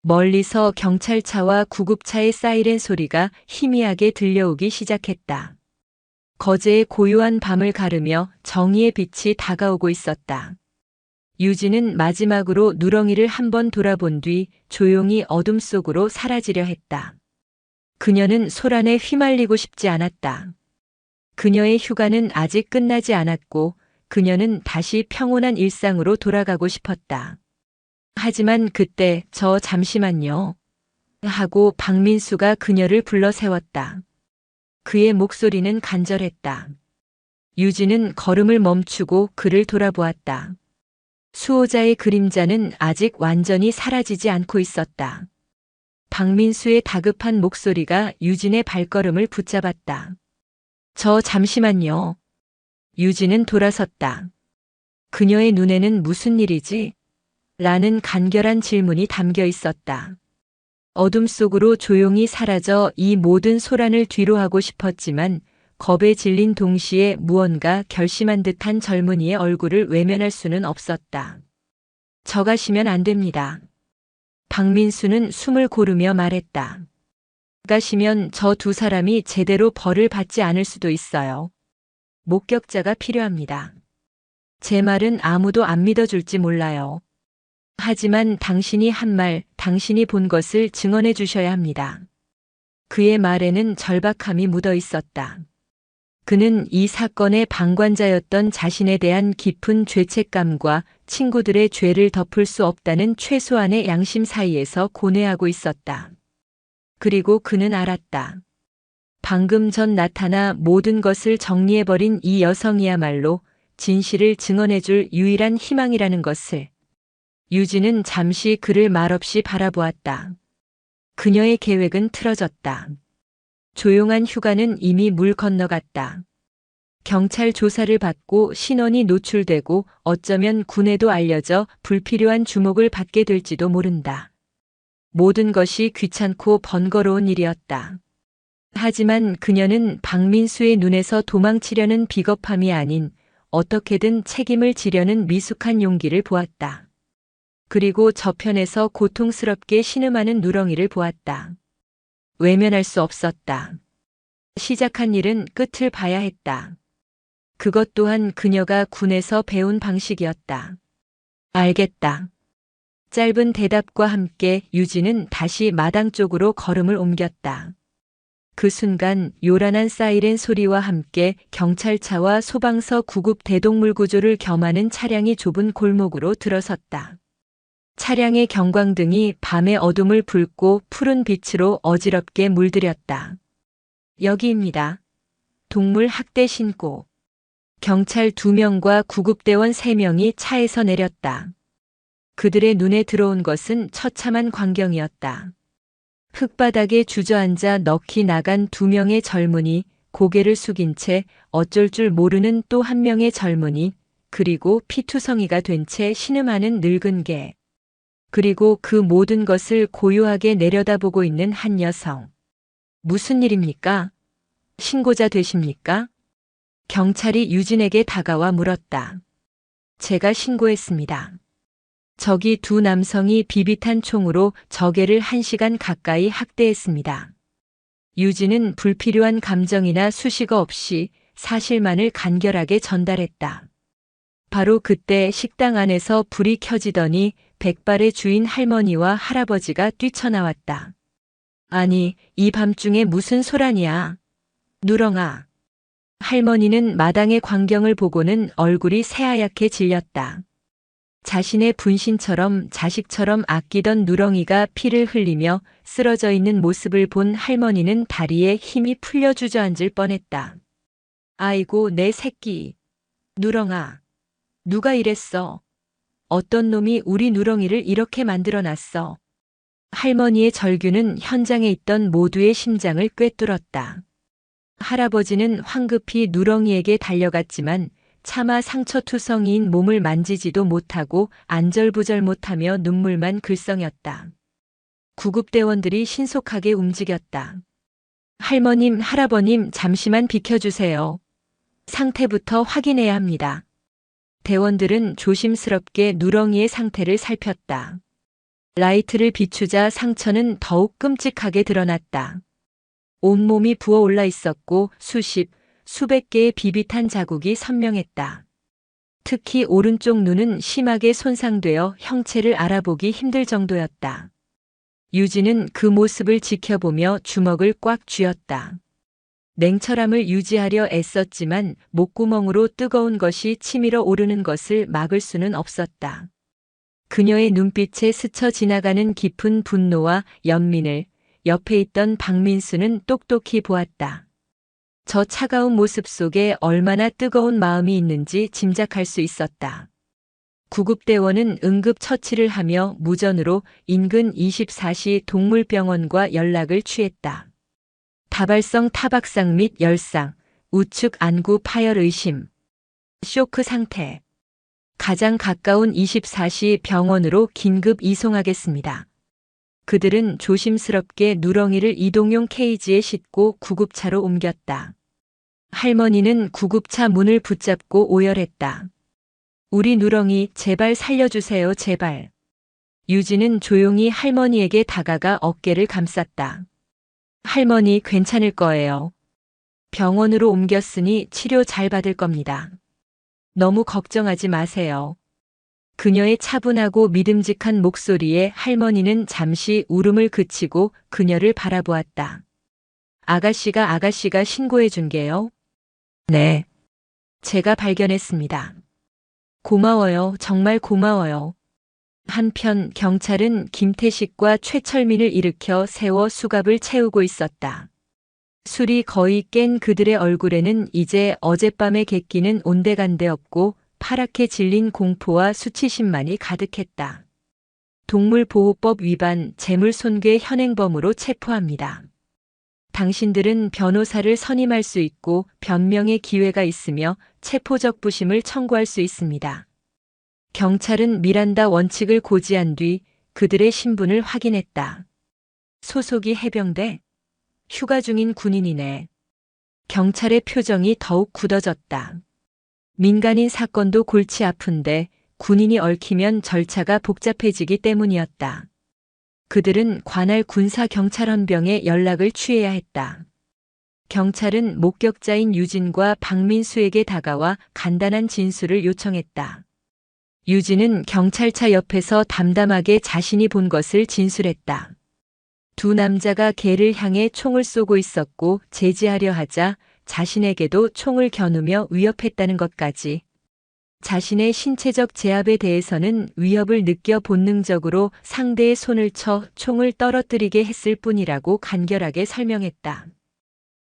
멀리서 경찰차와 구급차의 사이렌 소리가 희미하게 들려오기 시작했다. 거제의 고요한 밤을 가르며 정의의 빛이 다가오고 있었다. 유진은 마지막으로 누렁이를 한번 돌아본 뒤 조용히 어둠 속으로 사라지려 했다. 그녀는 소란에 휘말리고 싶지 않았다. 그녀의 휴가는 아직 끝나지 않았고 그녀는 다시 평온한 일상으로 돌아가고 싶었다. 하지만 그때 잠시만요. 하고 박민수가 그녀를 불러 세웠다. 그의 목소리는 간절했다. 유진은 걸음을 멈추고 그를 돌아보았다. 수호자의 그림자는 아직 완전히 사라지지 않고 있었다. 박민수의 다급한 목소리가 유진의 발걸음을 붙잡았다. 잠시만요. 유진은 돌아섰다. 그녀의 눈에는 무슨 일이지? 라는 간결한 질문이 담겨 있었다. 어둠 속으로 조용히 사라져 이 모든 소란을 뒤로하고 싶었지만 겁에 질린 동시에 무언가 결심한 듯한 젊은이의 얼굴을 외면할 수는 없었다. 저 가시면 안 됩니다. 박민수는 숨을 고르며 말했다. 가시면 저 두 사람이 제대로 벌을 받지 않을 수도 있어요. 목격자가 필요합니다. 제 말은 아무도 안 믿어줄지 몰라요. 하지만 당신이 한 말, 당신이 본 것을 증언해 주셔야 합니다. 그의 말에는 절박함이 묻어 있었다. 그는 이 사건의 방관자였던 자신에 대한 깊은 죄책감과 친구들의 죄를 덮을 수 없다는 최소한의 양심 사이에서 고뇌하고 있었다. 그리고 그는 알았다. 방금 전 나타나 모든 것을 정리해버린 이 여성이야말로 진실을 증언해줄 유일한 희망이라는 것을. 유진은 잠시 그를 말없이 바라보았다. 그녀의 계획은 틀어졌다. 조용한 휴가는 이미 물 건너갔다. 경찰 조사를 받고 신원이 노출되고 어쩌면 군에도 알려져 불필요한 주목을 받게 될지도 모른다. 모든 것이 귀찮고 번거로운 일이었다. 하지만 그녀는 박민수의 눈에서 도망치려는 비겁함이 아닌 어떻게든 책임을 지려는 미숙한 용기를 보았다. 그리고 저편에서 고통스럽게 신음하는 누렁이를 보았다. 외면할 수 없었다. 시작한 일은 끝을 봐야 했다. 그것 또한 그녀가 군에서 배운 방식이었다. 알겠다. 짧은 대답과 함께 유진은 다시 마당 쪽으로 걸음을 옮겼다. 그 순간 요란한 사이렌 소리와 함께 경찰차와 소방서 구급 대동물 구조를 겸하는 차량이 좁은 골목으로 들어섰다. 차량의 경광등이 밤의 어둠을 붉고 푸른 빛으로 어지럽게 물들였다. 여기입니다. 동물 학대 신고. 경찰 2명과 구급대원 3명이 차에서 내렸다. 그들의 눈에 들어온 것은 처참한 광경이었다. 흙바닥에 주저앉아 넋이 나간 2명의 젊은이, 고개를 숙인 채 어쩔 줄 모르는 또 한 명의 젊은이, 그리고 피투성이가 된 채 신음하는 늙은 개. 그리고 그 모든 것을 고요하게 내려다보고 있는 한 여성. 무슨 일입니까? 신고자 되십니까? 경찰이 유진에게 다가와 물었다. 제가 신고했습니다. 저기 2 남성이 비비탄 총으로 저개를 1시간 가까이 학대했습니다. 유진은 불필요한 감정이나 수식어 없이 사실만을 간결하게 전달했다. 바로 그때 식당 안에서 불이 켜지더니 백발의 주인 할머니와 할아버지가 뛰쳐나왔다. 아니, 이 밤중에 무슨 소란이야? 누렁아. 할머니는 마당의 광경을 보고는 얼굴이 새하얗게 질렸다. 자신의 분신처럼 자식처럼 아끼던 누렁이가 피를 흘리며 쓰러져 있는 모습을 본 할머니는 다리에 힘이 풀려 주저앉을 뻔했다. 아이고, 내 새끼. 누렁아. 누가 이랬어? 어떤 놈이 우리 누렁이를 이렇게 만들어놨어? 할머니의 절규는 현장에 있던 모두의 심장을 꿰뚫었다. 할아버지는 황급히 누렁이에게 달려갔지만 차마 상처투성이인 몸을 만지지도 못하고 안절부절 못하며 눈물만 글썽였다. 구급대원들이 신속하게 움직였다. 할머님, 할아버님, 잠시만 비켜주세요. 상태부터 확인해야 합니다. 대원들은 조심스럽게 누렁이의 상태를 살폈다. 라이트를 비추자 상처는 더욱 끔찍하게 드러났다. 온몸이 부어올라 있었고 수십, 수백 개의 비비탄 자국이 선명했다. 특히 오른쪽 눈은 심하게 손상되어 형체를 알아보기 힘들 정도였다. 유진은 그 모습을 지켜보며 주먹을 꽉 쥐었다. 냉철함을 유지하려 애썼지만 목구멍으로 뜨거운 것이 치밀어 오르는 것을 막을 수는 없었다. 그녀의 눈빛에 스쳐 지나가는 깊은 분노와 연민을 옆에 있던 박민수는 똑똑히 보았다. 저 차가운 모습 속에 얼마나 뜨거운 마음이 있는지 짐작할 수 있었다. 구급대원은 응급처치를 하며 무전으로 인근 24시 동물병원과 연락을 취했다. 다발성 타박상 및 열상, 우측 안구 파열 의심, 쇼크 상태. 가장 가까운 24시 병원으로 긴급 이송하겠습니다. 그들은 조심스럽게 누렁이를 이동용 케이지에 싣고 구급차로 옮겼다. 할머니는 구급차 문을 붙잡고 오열했다. 우리 누렁이 제발 살려주세요, 제발. 유진은 조용히 할머니에게 다가가 어깨를 감쌌다. 할머니 괜찮을 거예요. 병원으로 옮겼으니 치료 잘 받을 겁니다. 너무 걱정하지 마세요. 그녀의 차분하고 믿음직한 목소리에 할머니는 잠시 울음을 그치고 그녀를 바라보았다. 아가씨가 신고해 준 게요? 네. 제가 발견했습니다. 고마워요. 정말 고마워요. 한편 경찰은 김태식과 최철민을 일으켜 세워 수갑을 채우고 있었다. 술이 거의 깬 그들의 얼굴에는 이제 어젯밤의 객기는 온데간데 없고 파랗게 질린 공포와 수치심만이 가득했다. 동물보호법 위반 재물손괴 현행범으로 체포합니다. 당신들은 변호사를 선임할 수 있고 변명의 기회가 있으며 체포적 부심을 청구할 수 있습니다. 경찰은 미란다 원칙을 고지한 뒤 그들의 신분을 확인했다. 소속이 해병대? 휴가 중인 군인이네. 경찰의 표정이 더욱 굳어졌다. 민간인 사건도 골치 아픈데 군인이 얽히면 절차가 복잡해지기 때문이었다. 그들은 관할 군사경찰헌병에 연락을 취해야 했다. 경찰은 목격자인 유진과 박민수에게 다가와 간단한 진술을 요청했다. 유진은 경찰차 옆에서 담담하게 자신이 본 것을 진술했다. 두 남자가 개를 향해 총을 쏘고 있었고 제지하려 하자 자신에게도 총을 겨누며 위협했다는 것까지. 자신의 신체적 제압에 대해서는 위협을 느껴 본능적으로 상대의 손을 쳐 총을 떨어뜨리게 했을 뿐이라고 간결하게 설명했다.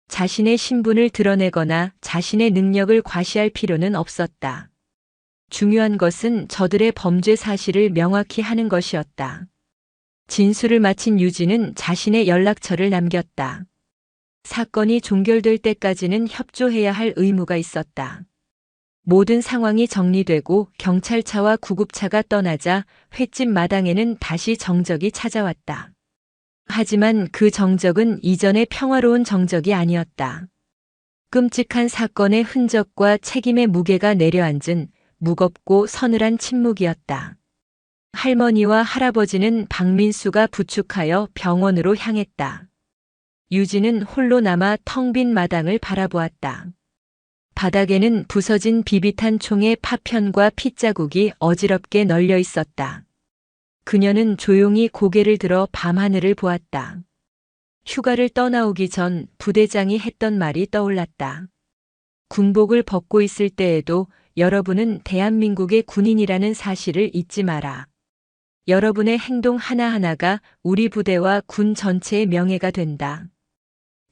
자신의 신분을 드러내거나 자신의 능력을 과시할 필요는 없었다. 중요한 것은 저들의 범죄 사실을 명확히 하는 것이었다. 진술을 마친 유진은 자신의 연락처를 남겼다. 사건이 종결될 때까지는 협조해야 할 의무가 있었다. 모든 상황이 정리되고 경찰차와 구급차가 떠나자 횟집 마당에는 다시 정적이 찾아왔다. 하지만 그 정적은 이전의 평화로운 정적이 아니었다. 끔찍한 사건의 흔적과 책임의 무게가 내려앉은 무겁고 서늘한 침묵이었다. 할머니와 할아버지는 박민수가 부축하여 병원으로 향했다. 유진은 홀로 남아 텅 빈 마당을 바라보았다. 바닥에는 부서진 비비탄 총의 파편과 핏자국이 어지럽게 널려 있었다. 그녀는 조용히 고개를 들어 밤하늘을 보았다. 휴가를 떠나오기 전 부대장이 했던 말이 떠올랐다. 군복을 벗고 있을 때에도 여러분은 대한민국의 군인이라는 사실을 잊지 마라. 여러분의 행동 하나하나가 우리 부대와 군 전체의 명예가 된다.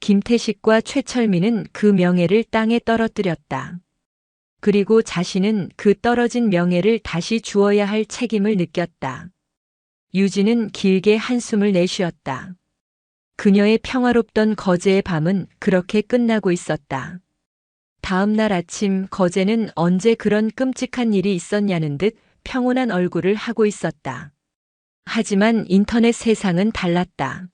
김태식과 최철민은 그 명예를 땅에 떨어뜨렸다. 그리고 자신은 그 떨어진 명예를 다시 주어야 할 책임을 느꼈다. 유진은 길게 한숨을 내쉬었다. 그녀의 평화롭던 거제의 밤은 그렇게 끝나고 있었다. 다음 날 아침 거제는 언제 그런 끔찍한 일이 있었냐는 듯 평온한 얼굴을 하고 있었다. 하지만 인터넷 세상은 달랐다.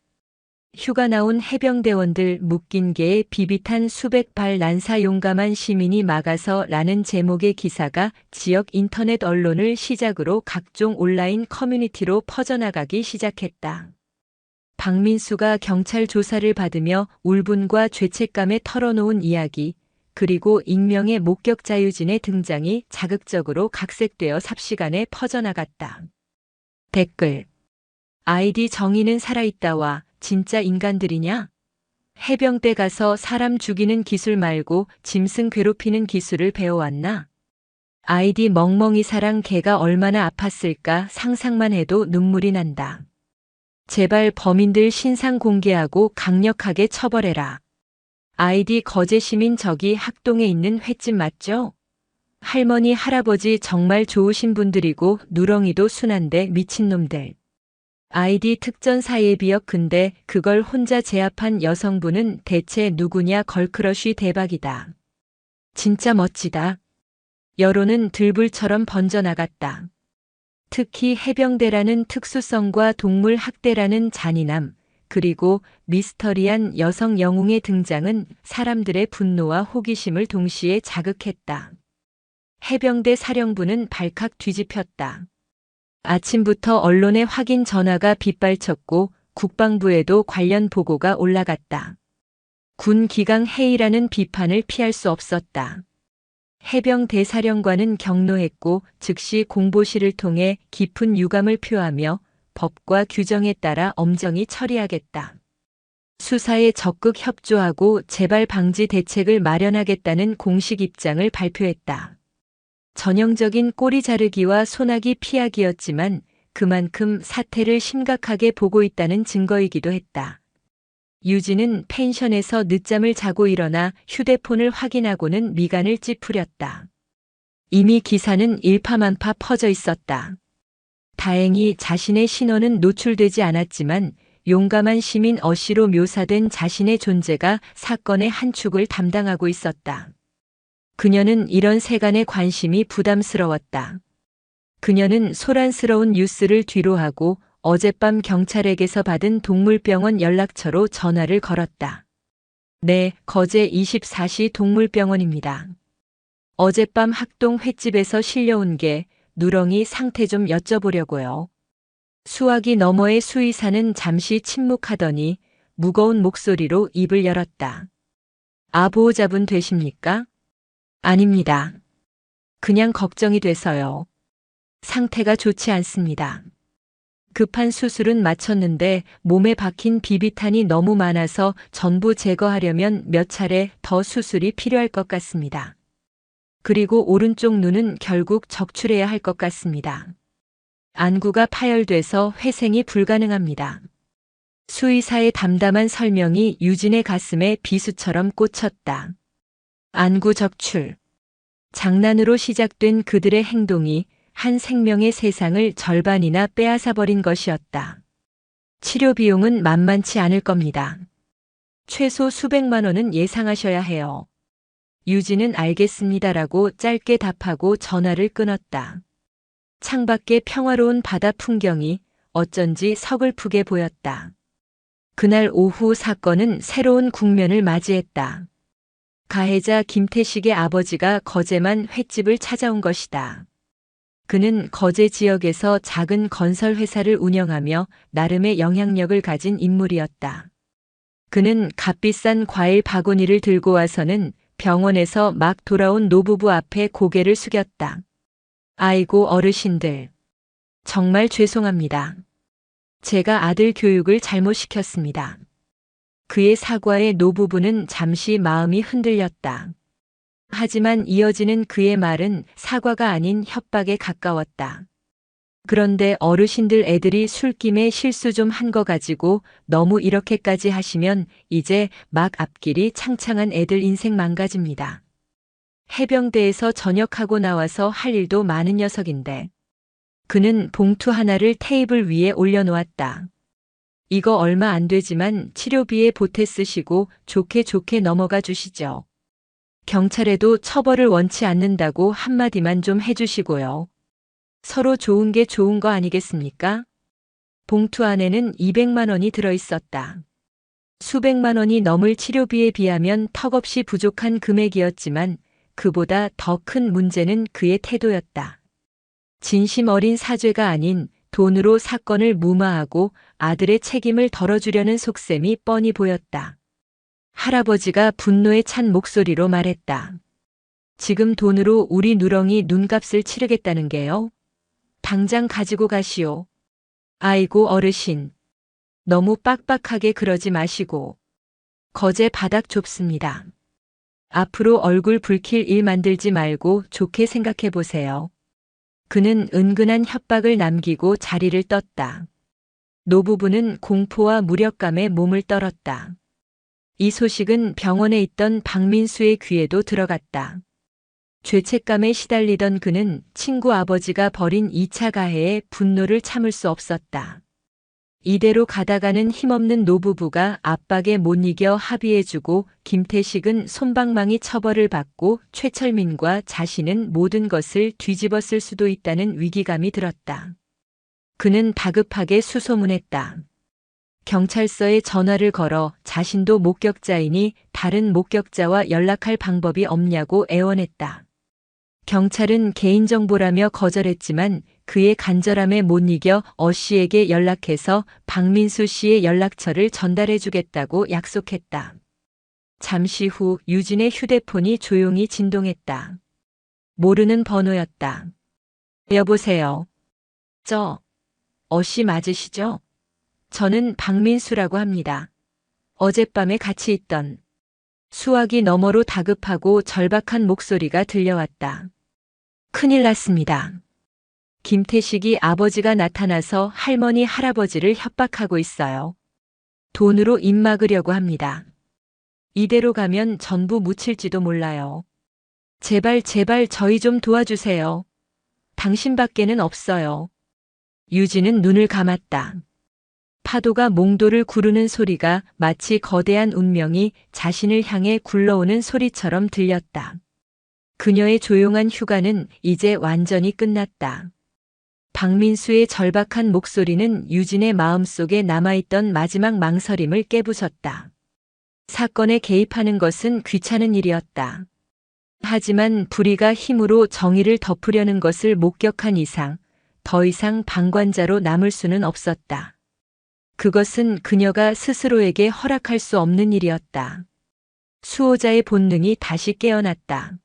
휴가 나온 해병대원들 묶인 개에 비비탄 수백 발 난사 용감한 시민이 막아서 라는 제목의 기사가 지역 인터넷 언론을 시작으로 각종 온라인 커뮤니티로 퍼져나가기 시작했다. 박민수가 경찰 조사를 받으며 울분과 죄책감에 털어놓은 이야기, 그리고 익명의 목격자 유진의 등장이 자극적으로 각색되어 삽시간에 퍼져나갔다. 댓글. 아이디 정의는 살아있다와 진짜 인간들이냐? 해병대 가서 사람 죽이는 기술 말고 짐승 괴롭히는 기술을 배워왔나? 아이디 멍멍이 사랑 걔가 얼마나 아팠을까 상상만 해도 눈물이 난다. 제발 범인들 신상 공개하고 강력하게 처벌해라. 아이디 거제 시민 저기 학동에 있는 횟집 맞죠? 할머니 할아버지 정말 좋으신 분들이고 누렁이도 순한데 미친놈들. 아이디 특전사 예비역 근데 그걸 혼자 제압한 여성분은 대체 누구냐 걸크러쉬 대박이다. 진짜 멋지다. 여론은 들불처럼 번져나갔다. 특히 해병대라는 특수성과 동물 학대라는 잔인함, 그리고 미스터리한 여성 영웅의 등장은 사람들의 분노와 호기심을 동시에 자극했다. 해병대 사령부는 발칵 뒤집혔다. 아침부터 언론에 확인 전화가 빗발쳤고 국방부에도 관련 보고가 올라갔다. 군 기강 해이라는 비판을 피할 수 없었다. 해병 대사령관은 격노했고 즉시 공보실을 통해 깊은 유감을 표하며 법과 규정에 따라 엄정히 처리하겠다. 수사에 적극 협조하고 재발 방지 대책을 마련하겠다는 공식 입장을 발표했다. 전형적인 꼬리 자르기와 소나기 피하기였지만 그만큼 사태를 심각하게 보고 있다는 증거이기도 했다. 유진은 펜션에서 늦잠을 자고 일어나 휴대폰을 확인하고는 미간을 찌푸렸다. 이미 기사는 일파만파 퍼져 있었다. 다행히 자신의 신원은 노출되지 않았지만 용감한 시민 어씨로 묘사된 자신의 존재가 사건의 한 축을 담당하고 있었다. 그녀는 이런 세간의 관심이 부담스러웠다. 그녀는 소란스러운 뉴스를 뒤로하고 어젯밤 경찰에게서 받은 동물병원 연락처로 전화를 걸었다. 네, 거제 24시 동물병원입니다. 어젯밤 학동 횟집에서 실려온 게 누렁이 상태 좀 여쭤보려고요. 수화기 너머의 수의사는 잠시 침묵하더니 무거운 목소리로 입을 열었다. 보호자분 되십니까? 아닙니다. 그냥 걱정이 돼서요. 상태가 좋지 않습니다. 급한 수술은 마쳤는데 몸에 박힌 비비탄이 너무 많아서 전부 제거하려면 몇 차례 더 수술이 필요할 것 같습니다. 그리고 오른쪽 눈은 결국 적출해야 할 것 같습니다. 안구가 파열돼서 회생이 불가능합니다. 수의사의 담담한 설명이 유진의 가슴에 비수처럼 꽂혔다. 안구 적출. 장난으로 시작된 그들의 행동이 한 생명의 세상을 절반이나 빼앗아버린 것이었다. 치료 비용은 만만치 않을 겁니다. 최소 수백만 원은 예상하셔야 해요. 유진은 알겠습니다라고 짧게 답하고 전화를 끊었다. 창밖의 평화로운 바다 풍경이 어쩐지 서글프게 보였다. 그날 오후 사건은 새로운 국면을 맞이했다. 가해자 김태식의 아버지가 거제만 횟집을 찾아온 것이다. 그는 거제 지역에서 작은 건설 회사를 운영하며 나름의 영향력을 가진 인물이었다. 그는 값비싼 과일 바구니를 들고 와서는 병원에서 막 돌아온 노부부 앞에 고개를 숙였다. 아이고 어르신들. 정말 죄송합니다. 제가 아들 교육을 잘못 시켰습니다. 그의 사과에 노부부는 잠시 마음이 흔들렸다. 하지만 이어지는 그의 말은 사과가 아닌 협박에 가까웠다. 그런데 어르신들 애들이 술김에 실수 좀 한 거 가지고 너무 이렇게까지 하시면 이제 막 앞길이 창창한 애들 인생 망가집니다. 해병대에서 전역하고 나와서 할 일도 많은 녀석인데. 그는 봉투 하나를 테이블 위에 올려놓았다. 이거 얼마 안 되지만 치료비에 보태 쓰시고 좋게 좋게 넘어가 주시죠. 경찰에도 처벌을 원치 않는다고 한마디만 좀 해주시고요. 서로 좋은 게 좋은 거 아니겠습니까? 봉투 안에는 200만 원이 들어있었다. 수백만 원이 넘을 치료비에 비하면 턱없이 부족한 금액이었지만 그보다 더 큰 문제는 그의 태도였다. 진심 어린 사죄가 아닌 돈으로 사건을 무마하고 아들의 책임을 덜어주려는 속셈이 뻔히 보였다. 할아버지가 분노에 찬 목소리로 말했다. 지금 돈으로 우리 누렁이 눈값을 치르겠다는 게요? 당장 가지고 가시오. 아이고 어르신. 너무 빡빡하게 그러지 마시고. 거제 바닥 좁습니다. 앞으로 얼굴 붉힐 일 만들지 말고 좋게 생각해 보세요. 그는 은근한 협박을 남기고 자리를 떴다. 노부부는 공포와 무력감에 몸을 떨었다. 이 소식은 병원에 있던 박민수의 귀에도 들어갔다. 죄책감에 시달리던 그는 친구 아버지가 벌인 2차 가해에 분노를 참을 수 없었다. 이대로 가다가는 힘없는 노부부가 압박에 못 이겨 합의해주고 김태식은 솜방망이 처벌을 받고 최철민과 자신은 모든 것을 뒤집었을 수도 있다는 위기감이 들었다. 그는 다급하게 수소문했다. 경찰서에 전화를 걸어 자신도 목격자이니 다른 목격자와 연락할 방법이 없냐고 애원했다. 경찰은 개인정보라며 거절했지만 그의 간절함에 못 이겨 어 씨에게 연락해서 박민수 씨의 연락처를 전달해 주겠다고 약속했다. 잠시 후 유진의 휴대폰이 조용히 진동했다. 모르는 번호였다. 여보세요. 어 씨 맞으시죠? 저는 박민수라고 합니다. 어젯밤에 같이 있던. 수화기 너머로 다급하고 절박한 목소리가 들려왔다. 큰일 났습니다. 김태식이 아버지가 나타나서 할머니 할아버지를 협박하고 있어요. 돈으로 입 막으려고 합니다. 이대로 가면 전부 묻힐지도 몰라요. 제발 저희 좀 도와주세요. 당신밖에는 없어요. 유진은 눈을 감았다. 파도가 몽도를 구르는 소리가 마치 거대한 운명이 자신을 향해 굴러오는 소리처럼 들렸다. 그녀의 조용한 휴가는 이제 완전히 끝났다. 박민수의 절박한 목소리는 유진의 마음속에 남아있던 마지막 망설임을 깨부쉈다. 사건에 개입하는 것은 귀찮은 일이었다. 하지만 불의가 힘으로 정의를 덮으려는 것을 목격한 이상 더 이상 방관자로 남을 수는 없었다. 그것은 그녀가 스스로에게 허락할 수 없는 일이었다. 수호자의 본능이 다시 깨어났다.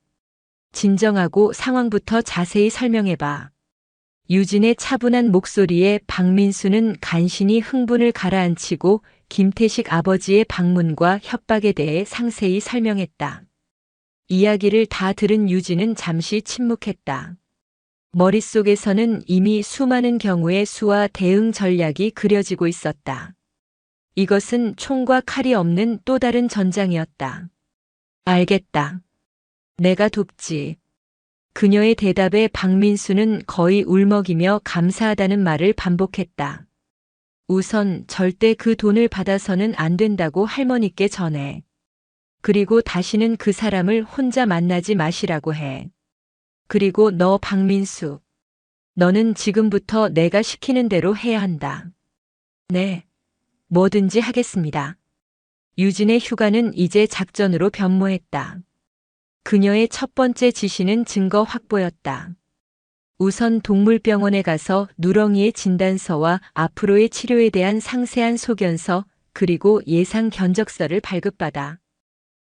진정하고 상황부터 자세히 설명해봐. 유진의 차분한 목소리에 박민수는 간신히 흥분을 가라앉히고 김태식 아버지의 방문과 협박에 대해 상세히 설명했다. 이야기를 다 들은 유진은 잠시 침묵했다. 머릿속에서는 이미 수많은 경우의 수와 대응 전략이 그려지고 있었다. 이것은 총과 칼이 없는 또 다른 전장이었다. 알겠다. 내가 돕지. 그녀의 대답에 박민수는 거의 울먹이며 감사하다는 말을 반복했다. 우선 절대 그 돈을 받아서는 안 된다고 할머니께 전해. 그리고 다시는 그 사람을 혼자 만나지 마시라고 해. 그리고 너 박민수. 너는 지금부터 내가 시키는 대로 해야 한다. 네. 뭐든지 하겠습니다. 유진의 휴가는 이제 작전으로 변모했다. 그녀의 첫 번째 지시는 증거 확보였다. 우선 동물병원에 가서 누렁이의 진단서와 앞으로의 치료에 대한 상세한 소견서 그리고 예상 견적서를 발급받아.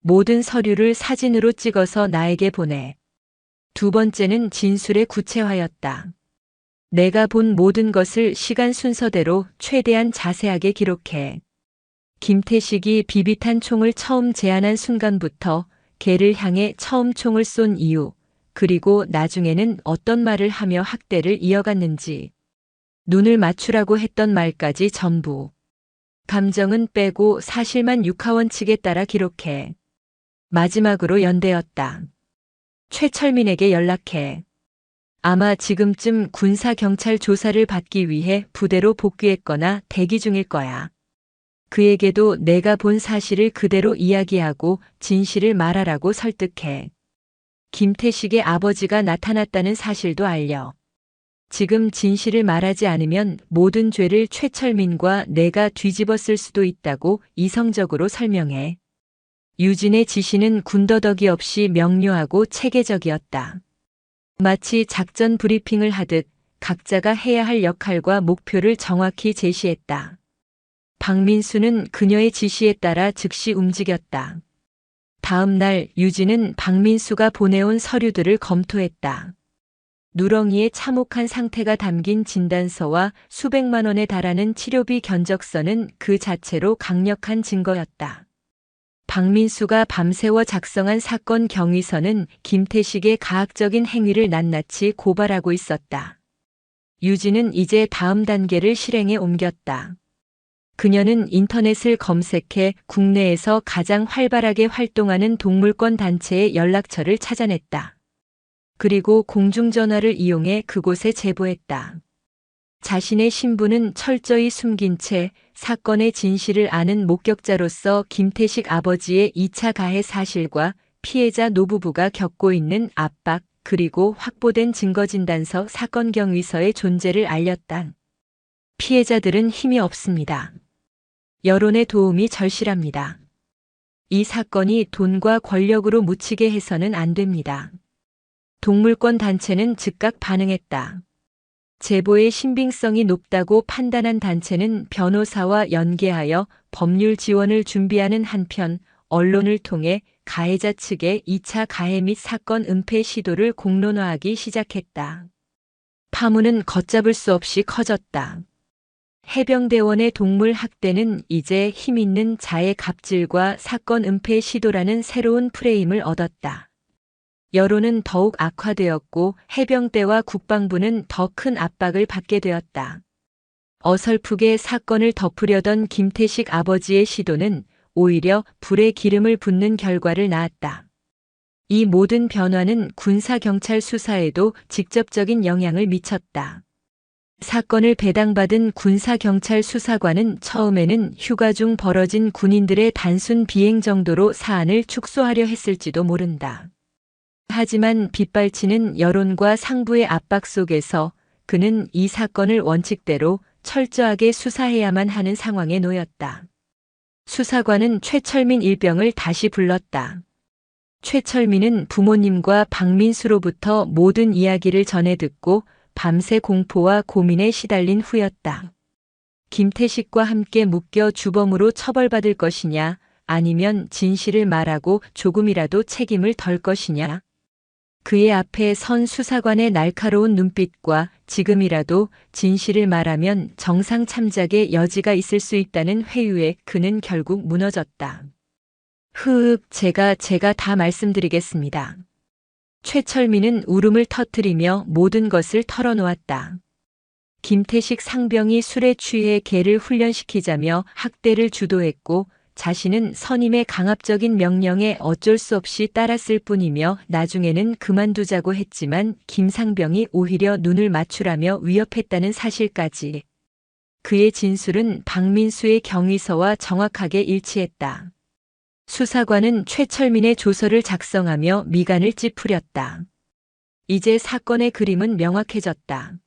모든 서류를 사진으로 찍어서 나에게 보내. 두 번째는 진술의 구체화였다. 내가 본 모든 것을 시간 순서대로 최대한 자세하게 기록해. 김태식이 비비탄 총을 처음 제안한 순간부터 개를 향해 처음 총을 쏜 이유, 그리고 나중에는 어떤 말을 하며 학대를 이어갔는지, 눈을 맞추라고 했던 말까지 전부. 감정은 빼고 사실만 육하원 측에 따라 기록해. 마지막으로 연대었다. 최철민에게 연락해. 아마 지금쯤 군사경찰 조사를 받기 위해 부대로 복귀했거나 대기 중일 거야. 그에게도 내가 본 사실을 그대로 이야기하고 진실을 말하라고 설득해. 김태식의 아버지가 나타났다는 사실도 알려. 지금 진실을 말하지 않으면 모든 죄를 최철민과 내가 뒤집었을 수도 있다고 이성적으로 설명해. 유진의 지시는 군더더기 없이 명료하고 체계적이었다. 마치 작전 브리핑을 하듯 각자가 해야 할 역할과 목표를 정확히 제시했다. 박민수는 그녀의 지시에 따라 즉시 움직였다. 다음 날 유진은 박민수가 보내온 서류들을 검토했다. 누렁이의 참혹한 상태가 담긴 진단서와 수백만 원에 달하는 치료비 견적서는 그 자체로 강력한 증거였다. 박민수가 밤새워 작성한 사건 경위서는 김태식의 가학적인 행위를 낱낱이 고발하고 있었다. 유진은 이제 다음 단계를 실행에 옮겼다. 그녀는 인터넷을 검색해 국내에서 가장 활발하게 활동하는 동물권 단체의 연락처를 찾아냈다. 그리고 공중전화를 이용해 그곳에 제보했다. 자신의 신분은 철저히 숨긴 채 사건의 진실을 아는 목격자로서 김태식 아버지의 2차 가해 사실과 피해자 노부부가 겪고 있는 압박, 그리고 확보된 증거진단서 사건 경위서의 존재를 알렸다. 피해자들은 힘이 없습니다. 여론의 도움이 절실합니다. 이 사건이 돈과 권력으로 묻히게 해서는 안 됩니다. 동물권 단체는 즉각 반응했다. 제보의 신빙성이 높다고 판단한 단체는 변호사와 연계하여 법률 지원을 준비하는 한편 언론을 통해 가해자 측의 2차 가해 및 사건 은폐 시도를 공론화하기 시작했다. 파문은 걷잡을 수 없이 커졌다. 해병대원의 동물 학대는 이제 힘 있는 자의 갑질과 사건 은폐 시도라는 새로운 프레임을 얻었다. 여론은 더욱 악화되었고 해병대와 국방부는 더 큰 압박을 받게 되었다. 어설프게 사건을 덮으려던 김태식 아버지의 시도는 오히려 불에 기름을 붓는 결과를 낳았다. 이 모든 변화는 군사경찰 수사에도 직접적인 영향을 미쳤다. 사건을 배당받은 군사경찰 수사관은 처음에는 휴가 중 벌어진 군인들의 단순 비행 정도로 사안을 축소하려 했을지도 모른다. 하지만 빗발치는 여론과 상부의 압박 속에서 그는 이 사건을 원칙대로 철저하게 수사해야만 하는 상황에 놓였다. 수사관은 최철민 일병을 다시 불렀다. 최철민은 부모님과 박민수로부터 모든 이야기를 전해 듣고 밤새 공포와 고민에 시달린 후였다. 김태식과 함께 묶여 주범으로 처벌받을 것이냐, 아니면 진실을 말하고 조금이라도 책임을 덜 것이냐. 그의 앞에 선 수사관의 날카로운 눈빛과 지금이라도 진실을 말하면 정상 참작의 여지가 있을 수 있다는 회유에 그는 결국 무너졌다. 제가 다 말씀드리겠습니다. 최철민은 울음을 터뜨리며 모든 것을 털어놓았다. 김태식 상병이 술에 취해 개를 훈련시키자며 학대를 주도했고 자신은 선임의 강압적인 명령에 어쩔 수 없이 따랐을 뿐이며 나중에는 그만두자고 했지만 김상병이 오히려 눈을 맞추라며 위협했다는 사실까지. 그의 진술은 박민수의 경위서와 정확하게 일치했다. 수사관은 최철민의 조서를 작성하며 미간을 찌푸렸다. 이제 사건의 그림은 명확해졌다.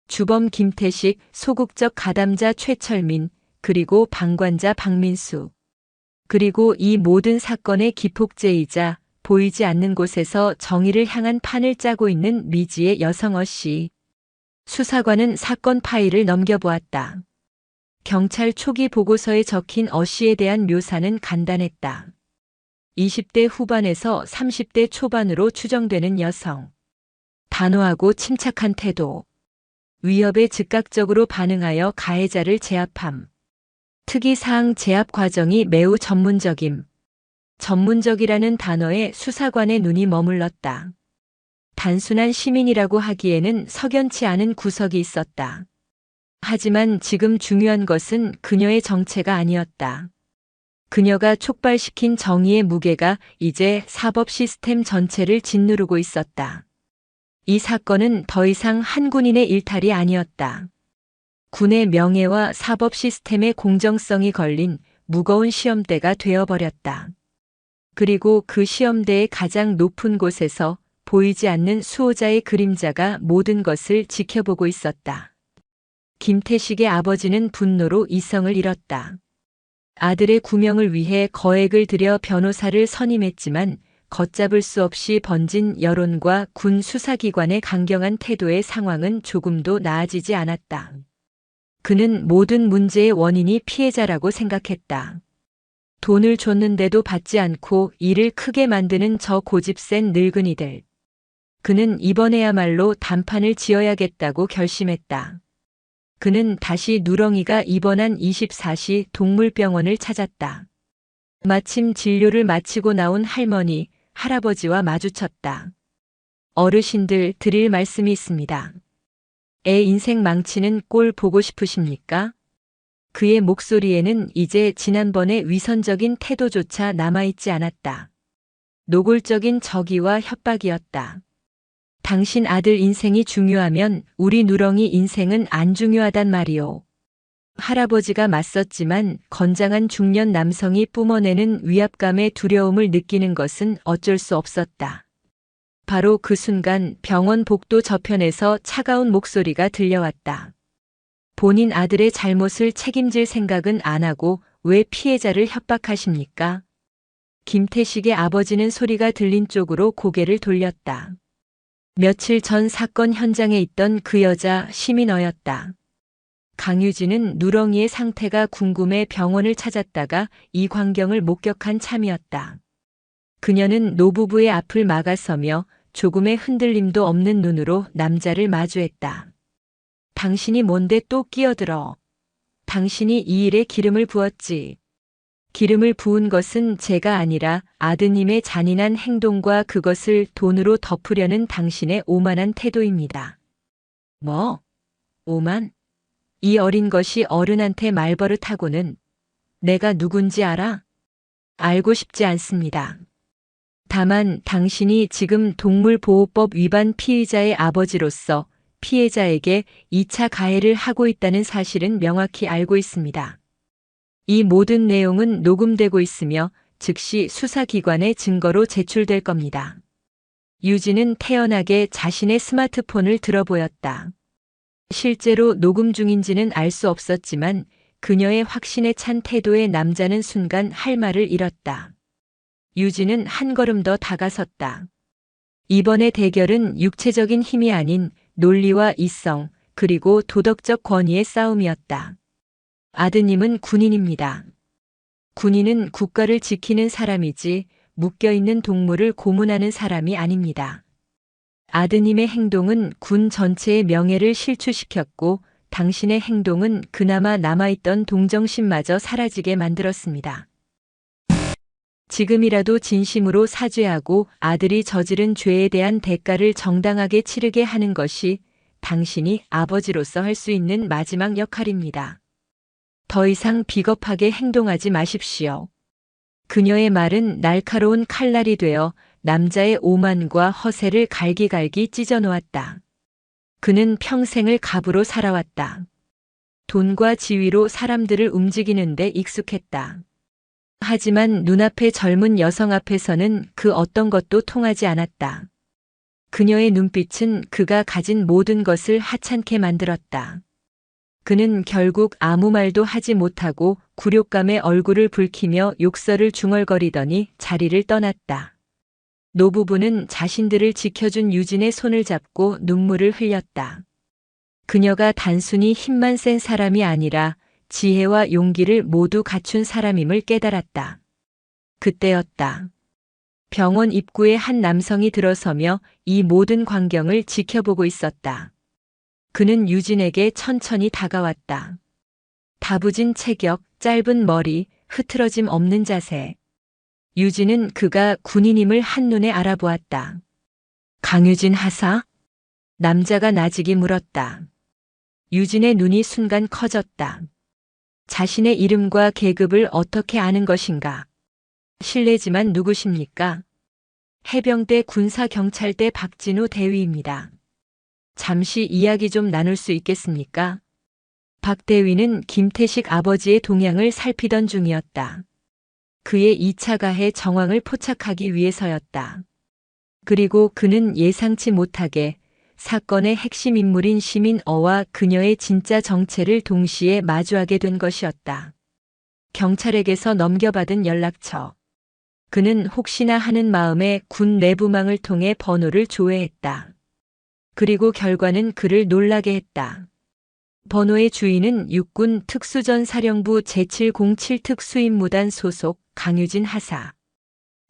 주범 김태식, 소극적 가담자 최철민, 그리고 방관자 박민수. 그리고 이 모든 사건의 기폭제이자 보이지 않는 곳에서 정의를 향한 판을 짜고 있는 미지의 여성 어씨. 수사관은 사건 파일을 넘겨보았다. 경찰 초기 보고서에 적힌 어씨에 대한 묘사는 간단했다. 20대 후반에서 30대 초반으로 추정되는 여성. 단호하고 침착한 태도. 위협에 즉각적으로 반응하여 가해자를 제압함. 특이사항 제압 과정이 매우 전문적임. 전문적이라는 단어에 수사관의 눈이 머물렀다. 단순한 시민이라고 하기에는 석연치 않은 구석이 있었다. 하지만 지금 중요한 것은 그녀의 정체가 아니었다. 그녀가 촉발시킨 정의의 무게가 이제 사법 시스템 전체를 짓누르고 있었다. 이 사건은 더 이상 한 군인의 일탈이 아니었다. 군의 명예와 사법 시스템의 공정성이 걸린 무거운 시험대가 되어버렸다. 그리고 그 시험대의 가장 높은 곳에서 보이지 않는 수호자의 그림자가 모든 것을 지켜보고 있었다. 김태식의 아버지는 분노로 이성을 잃었다. 아들의 구명을 위해 거액을 들여 변호사를 선임했지만 걷잡을 수 없이 번진 여론과 군 수사기관의 강경한 태도의 상황은 조금도 나아지지 않았다. 그는 모든 문제의 원인이 피해자라고 생각했다. 돈을 줬는데도 받지 않고 일을 크게 만드는 저 고집센 늙은이들. 그는 이번에야말로 단판을 지어야겠다고 결심했다. 그는 다시 누렁이가 입원한 24시 동물병원을 찾았다. 마침 진료를 마치고 나온 할머니, 할아버지와 마주쳤다. 어르신들 드릴 말씀이 있습니다. 애 인생 망치는 꼴 보고 싶으십니까? 그의 목소리에는 이제 지난번의 위선적인 태도조차 남아있지 않았다. 노골적인 적의와 협박이었다. 당신 아들 인생이 중요하면 우리 누렁이 인생은 안 중요하단 말이오. 할아버지가 맞섰지만 건장한 중년 남성이 뿜어내는 위압감의 두려움을 느끼는 것은 어쩔 수 없었다. 바로 그 순간 병원 복도 저편에서 차가운 목소리가 들려왔다. 본인 아들의 잘못을 책임질 생각은 안 하고 왜 피해자를 협박하십니까? 김태식의 아버지는 소리가 들린 쪽으로 고개를 돌렸다. 며칠 전 사건 현장에 있던 그 여자 시민어였다. 강유진은 누렁이의 상태가 궁금해 병원을 찾았다가 이 광경을 목격한 참이었다. 그녀는 노부부의 앞을 막아서며 조금의 흔들림도 없는 눈으로 남자를 마주했다. 당신이 뭔데 또 끼어들어? 당신이 이 일에 기름을 부었지. 기름을 부은 것은 제가 아니라 아드님의 잔인한 행동과 그것을 돈으로 덮으려는 당신의 오만한 태도입니다. 뭐? 오만? 이 어린 것이 어른한테 말버릇하고는 내가 누군지 알아? 알고 싶지 않습니다. 다만 당신이 지금 동물보호법 위반 피의자의 아버지로서 피해자에게 2차 가해를 하고 있다는 사실은 명확히 알고 있습니다. 이 모든 내용은 녹음되고 있으며 즉시 수사기관의 증거로 제출될 겁니다. 유진은 태연하게 자신의 스마트폰을 들어보였다. 실제로 녹음 중인지는 알 수 없었지만 그녀의 확신에 찬 태도의 남자는 순간 할 말을 잃었다. 유진은 한 걸음 더 다가섰다. 이번의 대결은 육체적인 힘이 아닌 논리와 이성, 그리고 도덕적 권위의 싸움이었다. 아드님은 군인입니다. 군인은 국가를 지키는 사람이지 묶여있는 동물을 고문하는 사람이 아닙니다. 아드님의 행동은 군 전체의 명예를 실추시켰고 당신의 행동은 그나마 남아있던 동정심마저 사라지게 만들었습니다. 지금이라도 진심으로 사죄하고 아들이 저지른 죄에 대한 대가를 정당하게 치르게 하는 것이 당신이 아버지로서 할 수 있는 마지막 역할입니다. 더 이상 비겁하게 행동하지 마십시오. 그녀의 말은 날카로운 칼날이 되어 남자의 오만과 허세를 갈기갈기 찢어놓았다. 그는 평생을 갑으로 살아왔다. 돈과 지위로 사람들을 움직이는데 익숙했다. 하지만 눈앞의 젊은 여성 앞에서는 그 어떤 것도 통하지 않았다. 그녀의 눈빛은 그가 가진 모든 것을 하찮게 만들었다. 그는 결국 아무 말도 하지 못하고 굴욕감에 얼굴을 붉히며 욕설을 중얼거리더니 자리를 떠났다. 노부부는 자신들을 지켜준 유진의 손을 잡고 눈물을 흘렸다. 그녀가 단순히 힘만 센 사람이 아니라 지혜와 용기를 모두 갖춘 사람임을 깨달았다. 그때였다. 병원 입구에 한 남성이 들어서며 이 모든 광경을 지켜보고 있었다. 그는 유진에게 천천히 다가왔다. 다부진 체격, 짧은 머리, 흐트러짐 없는 자세. 유진은 그가 군인임을 한눈에 알아보았다. 강유진 하사? 남자가 나직이 물었다. 유진의 눈이 순간 커졌다. 자신의 이름과 계급을 어떻게 아는 것인가? 실례지만 누구십니까? 해병대 군사경찰대 박진우 대위입니다. 잠시 이야기 좀 나눌 수 있겠습니까? 박 대위는 김태식 아버지의 동향을 살피던 중이었다. 그의 2차 가해 정황을 포착하기 위해서였다. 그리고 그는 예상치 못하게 사건의 핵심 인물인 시민어와 그녀의 진짜 정체를 동시에 마주하게 된 것이었다. 경찰에게서 넘겨받은 연락처. 그는 혹시나 하는 마음에 군 내부망을 통해 번호를 조회했다. 그리고 결과는 그를 놀라게 했다. 번호의 주인은 육군 특수전사령부 제707 특수임무단 소속 강유진 하사.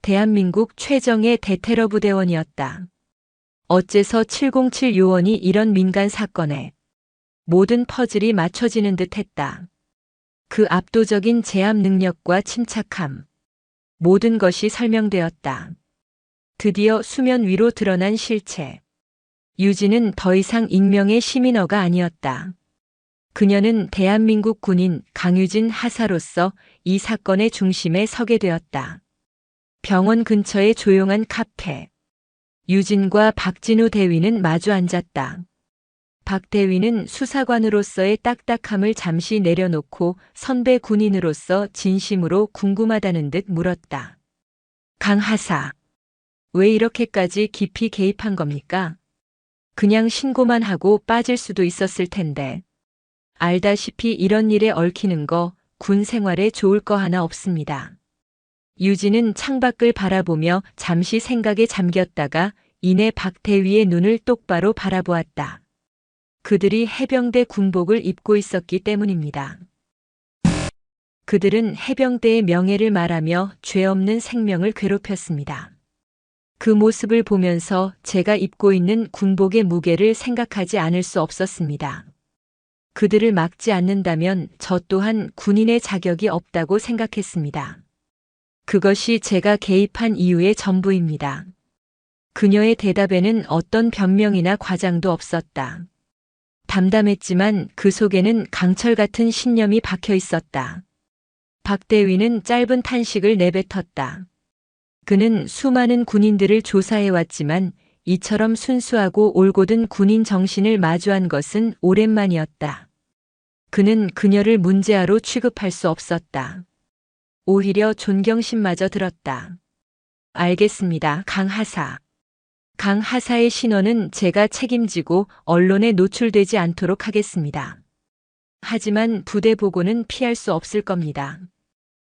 대한민국 최정예 대테러 부대원이었다. 어째서 707 요원이 이런 민간 사건에 모든 퍼즐이 맞춰지는 듯 했다. 그 압도적인 제압 능력과 침착함. 모든 것이 설명되었다. 드디어 수면 위로 드러난 실체. 유진은 더 이상 익명의 시민어가 아니었다. 그녀는 대한민국 군인 강유진 하사로서 이 사건의 중심에 서게 되었다. 병원 근처의 조용한 카페. 유진과 박진우 대위는 마주 앉았다. 박 대위는 수사관으로서의 딱딱함을 잠시 내려놓고 선배 군인으로서 진심으로 궁금하다는 듯 물었다. 강 하사, 왜 이렇게까지 깊이 개입한 겁니까? 그냥 신고만 하고 빠질 수도 있었을 텐데. 알다시피 이런 일에 얽히는 거 군 생활에 좋을 거 하나 없습니다. 유진은 창밖을 바라보며 잠시 생각에 잠겼다가 이내 박 대위의 눈을 똑바로 바라보았다. 그들이 해병대 군복을 입고 있었기 때문입니다. 그들은 해병대의 명예를 말하며 죄 없는 생명을 괴롭혔습니다. 그 모습을 보면서 제가 입고 있는 군복의 무게를 생각하지 않을 수 없었습니다. 그들을 막지 않는다면 저 또한 군인의 자격이 없다고 생각했습니다. 그것이 제가 개입한 이유의 전부입니다. 그녀의 대답에는 어떤 변명이나 과장도 없었다. 담담했지만 그 속에는 강철 같은 신념이 박혀 있었다. 박 대위는 짧은 탄식을 내뱉었다. 그는 수많은 군인들을 조사해왔지만 이처럼 순수하고 올곧은 군인 정신을 마주한 것은 오랜만이었다. 그는 그녀를 문제아로 취급할 수 없었다. 오히려 존경심마저 들었다. 알겠습니다, 강 하사. 강 하사의 신원은 제가 책임지고 언론에 노출되지 않도록 하겠습니다. 하지만 부대 보고는 피할 수 없을 겁니다.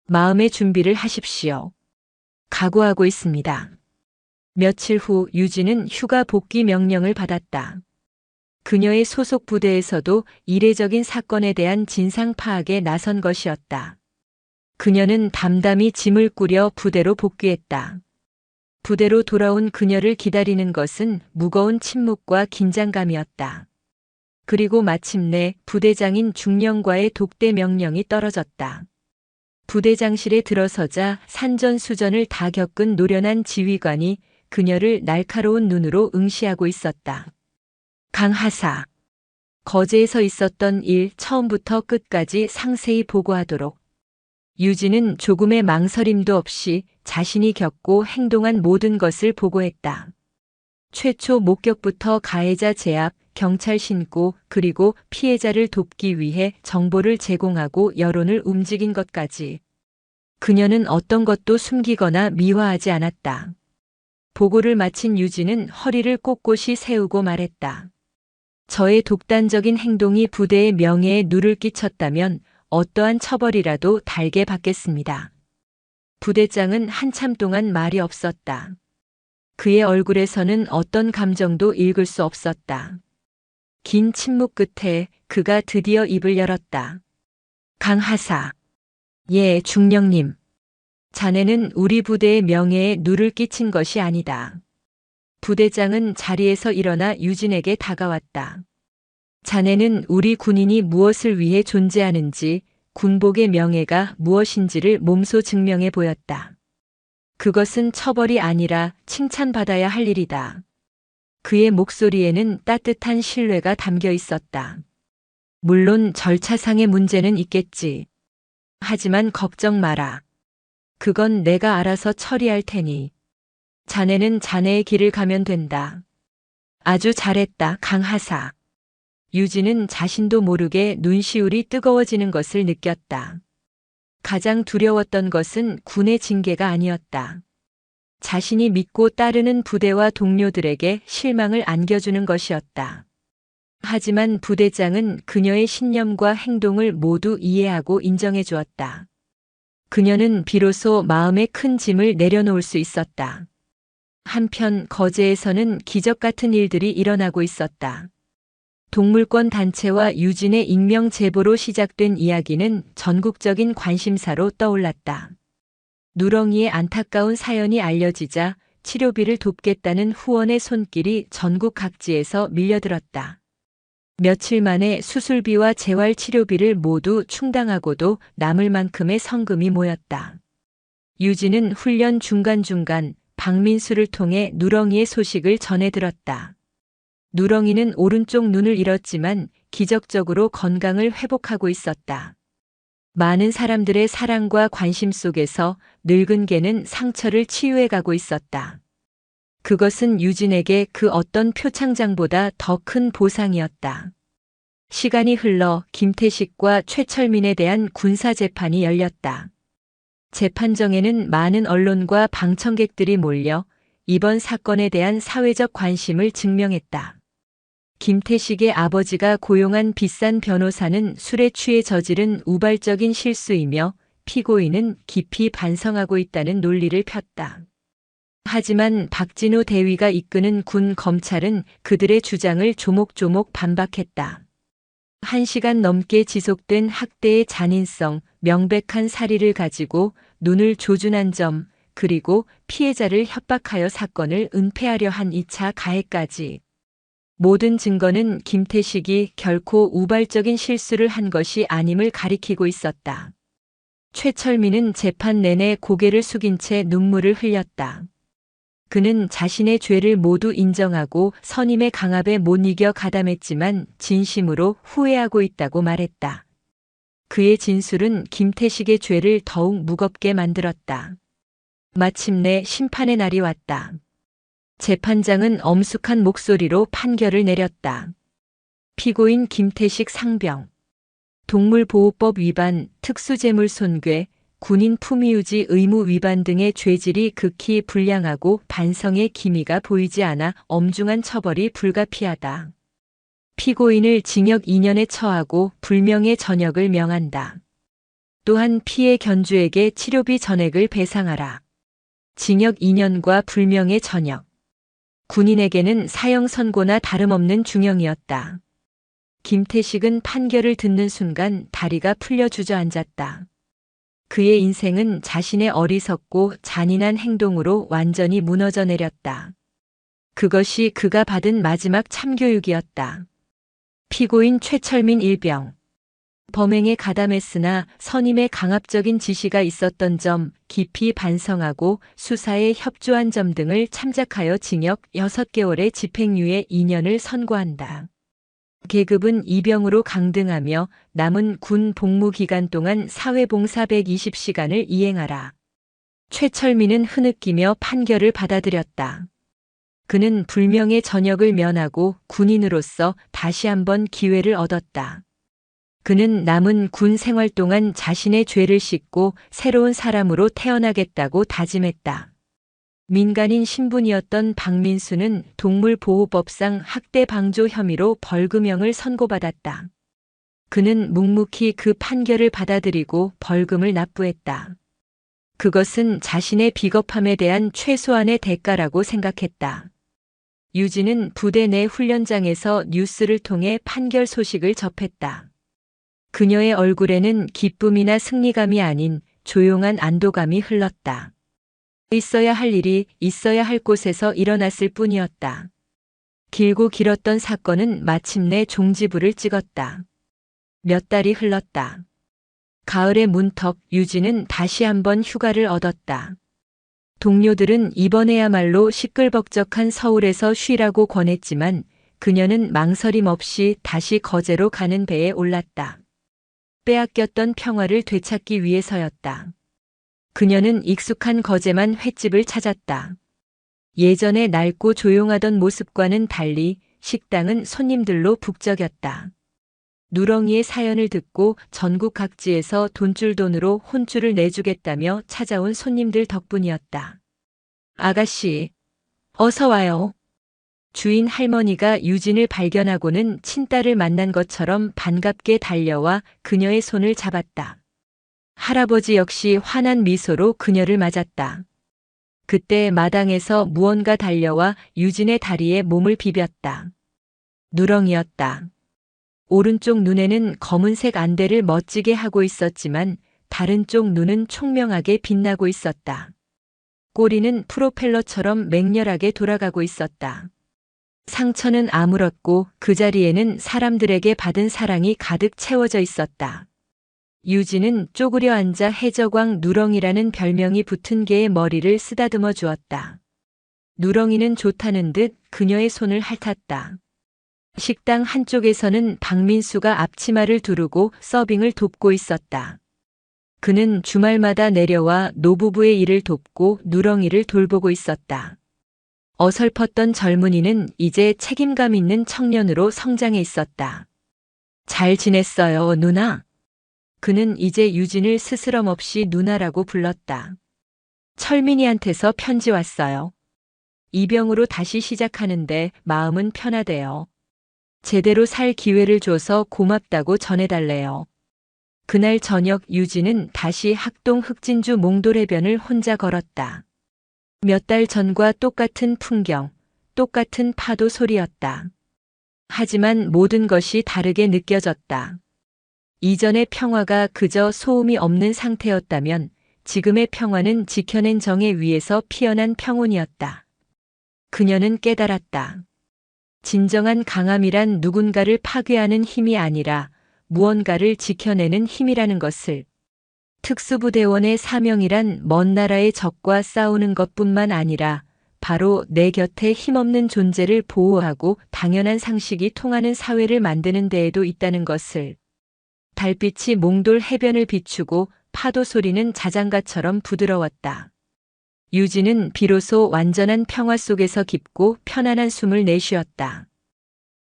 마음의 준비를 하십시오. 각오하고 있습니다. 며칠 후 유진은 휴가 복귀 명령을 받았다. 그녀의 소속 부대에서도 이례적인 사건에 대한 진상 파악에 나선 것이었다. 그녀는 담담히 짐을 꾸려 부대로 복귀했다. 부대로 돌아온 그녀를 기다리는 것은 무거운 침묵과 긴장감이었다. 그리고 마침내 부대장인 중령과의 독대 명령이 떨어졌다. 부대장실에 들어서자 산전수전을 다 겪은 노련한 지휘관이 그녀를 날카로운 눈으로 응시하고 있었다. 강 하사, 거제에서 있었던 일 처음부터 끝까지 상세히 보고하도록. 유진은 조금의 망설임도 없이 자신이 겪고 행동한 모든 것을 보고했다. 최초 목격부터 가해자 제압, 경찰 신고, 그리고 피해자를 돕기 위해 정보를 제공하고 여론을 움직인 것까지. 그녀는 어떤 것도 숨기거나 미화하지 않았다. 보고를 마친 유진은 허리를 꼿꼿이 세우고 말했다. 저의 독단적인 행동이 부대의 명예에 누를 끼쳤다면 어떠한 처벌이라도 달게 받겠습니다. 부대장은 한참 동안 말이 없었다. 그의 얼굴에서는 어떤 감정도 읽을 수 없었다. 긴 침묵 끝에 그가 드디어 입을 열었다. 강 하사. 예, 중령님. 자네는 우리 부대의 명예에 누를 끼친 것이 아니다. 부대장은 자리에서 일어나 유진에게 다가왔다. 자네는 우리 군인이 무엇을 위해 존재하는지, 군복의 명예가 무엇인지를 몸소 증명해 보였다. 그것은 처벌이 아니라 칭찬받아야 할 일이다. 그의 목소리에는 따뜻한 신뢰가 담겨 있었다. 물론 절차상의 문제는 있겠지. 하지만 걱정 마라. 그건 내가 알아서 처리할 테니. 자네는 자네의 길을 가면 된다. 아주 잘했다, 강 하사. 유진은 자신도 모르게 눈시울이 뜨거워지는 것을 느꼈다. 가장 두려웠던 것은 군의 징계가 아니었다. 자신이 믿고 따르는 부대와 동료들에게 실망을 안겨주는 것이었다. 하지만 부대장은 그녀의 신념과 행동을 모두 이해하고 인정해 주었다. 그녀는 비로소 마음의 큰 짐을 내려놓을 수 있었다. 한편 거제에서는 기적 같은 일들이 일어나고 있었다. 동물권 단체와 유진의 익명 제보로 시작된 이야기는 전국적인 관심사로 떠올랐다. 누렁이의 안타까운 사연이 알려지자 치료비를 돕겠다는 후원의 손길이 전국 각지에서 밀려들었다. 며칠 만에 수술비와 재활치료비를 모두 충당하고도 남을 만큼의 성금이 모였다. 유진은 훈련 중간중간 박민수를 통해 누렁이의 소식을 전해 들었다. 누렁이는 오른쪽 눈을 잃었지만 기적적으로 건강을 회복하고 있었다. 많은 사람들의 사랑과 관심 속에서 늙은 개는 상처를 치유해 가고 있었다. 그것은 유진에게 그 어떤 표창장보다 더 큰 보상이었다. 시간이 흘러 김태식과 최철민에 대한 군사재판이 열렸다. 재판정에는 많은 언론과 방청객들이 몰려 이번 사건에 대한 사회적 관심을 증명했다. 김태식의 아버지가 고용한 비싼 변호사는 술에 취해 저지른 우발적인 실수이며 피고인은 깊이 반성하고 있다는 논리를 폈다. 하지만 박진우 대위가 이끄는 군 검찰은 그들의 주장을 조목조목 반박했다. 1시간 넘게 지속된 학대의 잔인성, 명백한 사리를 가지고 눈을 조준한 점, 그리고 피해자를 협박하여 사건을 은폐하려 한 2차 가해까지. 모든 증거는 김태식이 결코 우발적인 실수를 한 것이 아님을 가리키고 있었다. 최철민은 재판 내내 고개를 숙인 채 눈물을 흘렸다. 그는 자신의 죄를 모두 인정하고 선임의 강압에 못 이겨 가담했지만 진심으로 후회하고 있다고 말했다. 그의 진술은 김태식의 죄를 더욱 무겁게 만들었다. 마침내 심판의 날이 왔다. 재판장은 엄숙한 목소리로 판결을 내렸다. 피고인 김태식 상병. 동물보호법 위반, 특수재물 손괴, 군인 품위유지 의무 위반 등의 죄질이 극히 불량하고 반성의 기미가 보이지 않아 엄중한 처벌이 불가피하다. 피고인을 징역 2년에 처하고 불명예 전역을 명한다. 또한 피해 견주에게 치료비 전액을 배상하라. 징역 2년과 불명예 전역. 군인에게는 사형 선고나 다름없는 중형이었다. 김태식은 판결을 듣는 순간 다리가 풀려 주저앉았다. 그의 인생은 자신의 어리석고 잔인한 행동으로 완전히 무너져 내렸다. 그것이 그가 받은 마지막 참교육이었다. 피고인 최철민 일병. 범행에 가담했으나 선임의 강압적인 지시가 있었던 점, 깊이 반성하고 수사에 협조한 점 등을 참작하여 징역 6개월의 집행유예 2년을 선고한다. 계급은 이병으로 강등하며 남은 군 복무 기간 동안 사회봉사 120시간을 이행하라. 최철민은 흐느끼며 판결을 받아들였다. 그는 불명예 전역을 면하고 군인으로서 다시 한번 기회를 얻었다. 그는 남은 군 생활 동안 자신의 죄를 씻고 새로운 사람으로 태어나겠다고 다짐했다. 민간인 신분이었던 박민수는 동물보호법상 학대 방조 혐의로 벌금형을 선고받았다. 그는 묵묵히 그 판결을 받아들이고 벌금을 납부했다. 그것은 자신의 비겁함에 대한 최소한의 대가라고 생각했다. 유진은 부대 내 훈련장에서 뉴스를 통해 판결 소식을 접했다. 그녀의 얼굴에는 기쁨이나 승리감이 아닌 조용한 안도감이 흘렀다. 있어야 할 일이 있어야 할 곳에서 일어났을 뿐이었다. 길고 길었던 사건은 마침내 종지부를 찍었다. 몇 달이 흘렀다. 가을의 문턱, 유진은 다시 한번 휴가를 얻었다. 동료들은 이번에야말로 시끌벅적한 서울에서 쉬라고 권했지만 그녀는 망설임 없이 다시 거제로 가는 배에 올랐다. 빼앗겼던 평화를 되찾기 위해서였다. 그녀는 익숙한 거제만 횟집을 찾았다. 예전에 낡고 조용하던 모습과는 달리 식당은 손님들로 북적였다. 누렁이의 사연을 듣고 전국 각지에서 돈줄돈으로 혼쭐을 내주겠다며 찾아온 손님들 덕분이었다. 아가씨, 어서 와요. 주인 할머니가 유진을 발견하고는 친딸을 만난 것처럼 반갑게 달려와 그녀의 손을 잡았다. 할아버지 역시 환한 미소로 그녀를 맞았다. 그때 마당에서 무언가 달려와 유진의 다리에 몸을 비볐다. 누렁이였다. 오른쪽 눈에는 검은색 안대를 멋지게 하고 있었지만 다른 쪽 눈은 총명하게 빛나고 있었다. 꼬리는 프로펠러처럼 맹렬하게 돌아가고 있었다. 상처는 아물었고 그 자리에는 사람들에게 받은 사랑이 가득 채워져 있었다. 유진은 쪼그려 앉아 해저광 누렁이라는 별명이 붙은 개의 머리를 쓰다듬어 주었다. 누렁이는 좋다는 듯 그녀의 손을 핥았다. 식당 한쪽에서는 박민수가 앞치마를 두르고 서빙을 돕고 있었다. 그는 주말마다 내려와 노부부의 일을 돕고 누렁이를 돌보고 있었다. 어설펐던 젊은이는 이제 책임감 있는 청년으로 성장해 있었다. 잘 지냈어요, 누나? 그는 이제 유진을 스스럼 없이 누나라고 불렀다. 철민이한테서 편지 왔어요. 이병으로 다시 시작하는데 마음은 편하대요. 제대로 살 기회를 줘서 고맙다고 전해달래요. 그날 저녁 유진은 다시 학동 흑진주 몽돌해변을 혼자 걸었다. 몇 달 전과 똑같은 풍경, 똑같은 파도 소리였다. 하지만 모든 것이 다르게 느껴졌다. 이전의 평화가 그저 소음이 없는 상태였다면 지금의 평화는 지켜낸 정에 위에서 피어난 평온이었다. 그녀는 깨달았다. 진정한 강함이란 누군가를 파괴하는 힘이 아니라 무언가를 지켜내는 힘이라는 것을. 특수부대원의 사명이란 먼 나라의 적과 싸우는 것뿐만 아니라 바로 내 곁에 힘없는 존재를 보호하고 당연한 상식이 통하는 사회를 만드는 데에도 있다는 것을. 달빛이 몽돌 해변을 비추고 파도 소리는 자장가처럼 부드러웠다. 유진은 비로소 완전한 평화 속에서 깊고 편안한 숨을 내쉬었다.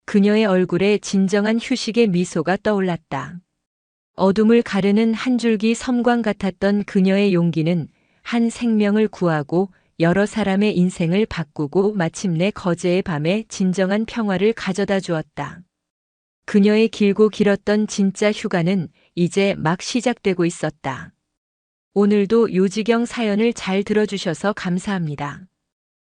그녀의 얼굴에 진정한 휴식의 미소가 떠올랐다. 어둠을 가르는 한 줄기 섬광 같았던 그녀의 용기는 한 생명을 구하고 여러 사람의 인생을 바꾸고 마침내 거제의 밤에 진정한 평화를 가져다 주었다. 그녀의 길고 길었던 진짜 휴가는 이제 막 시작되고 있었다. 오늘도 요지경 사연을 잘 들어주셔서 감사합니다.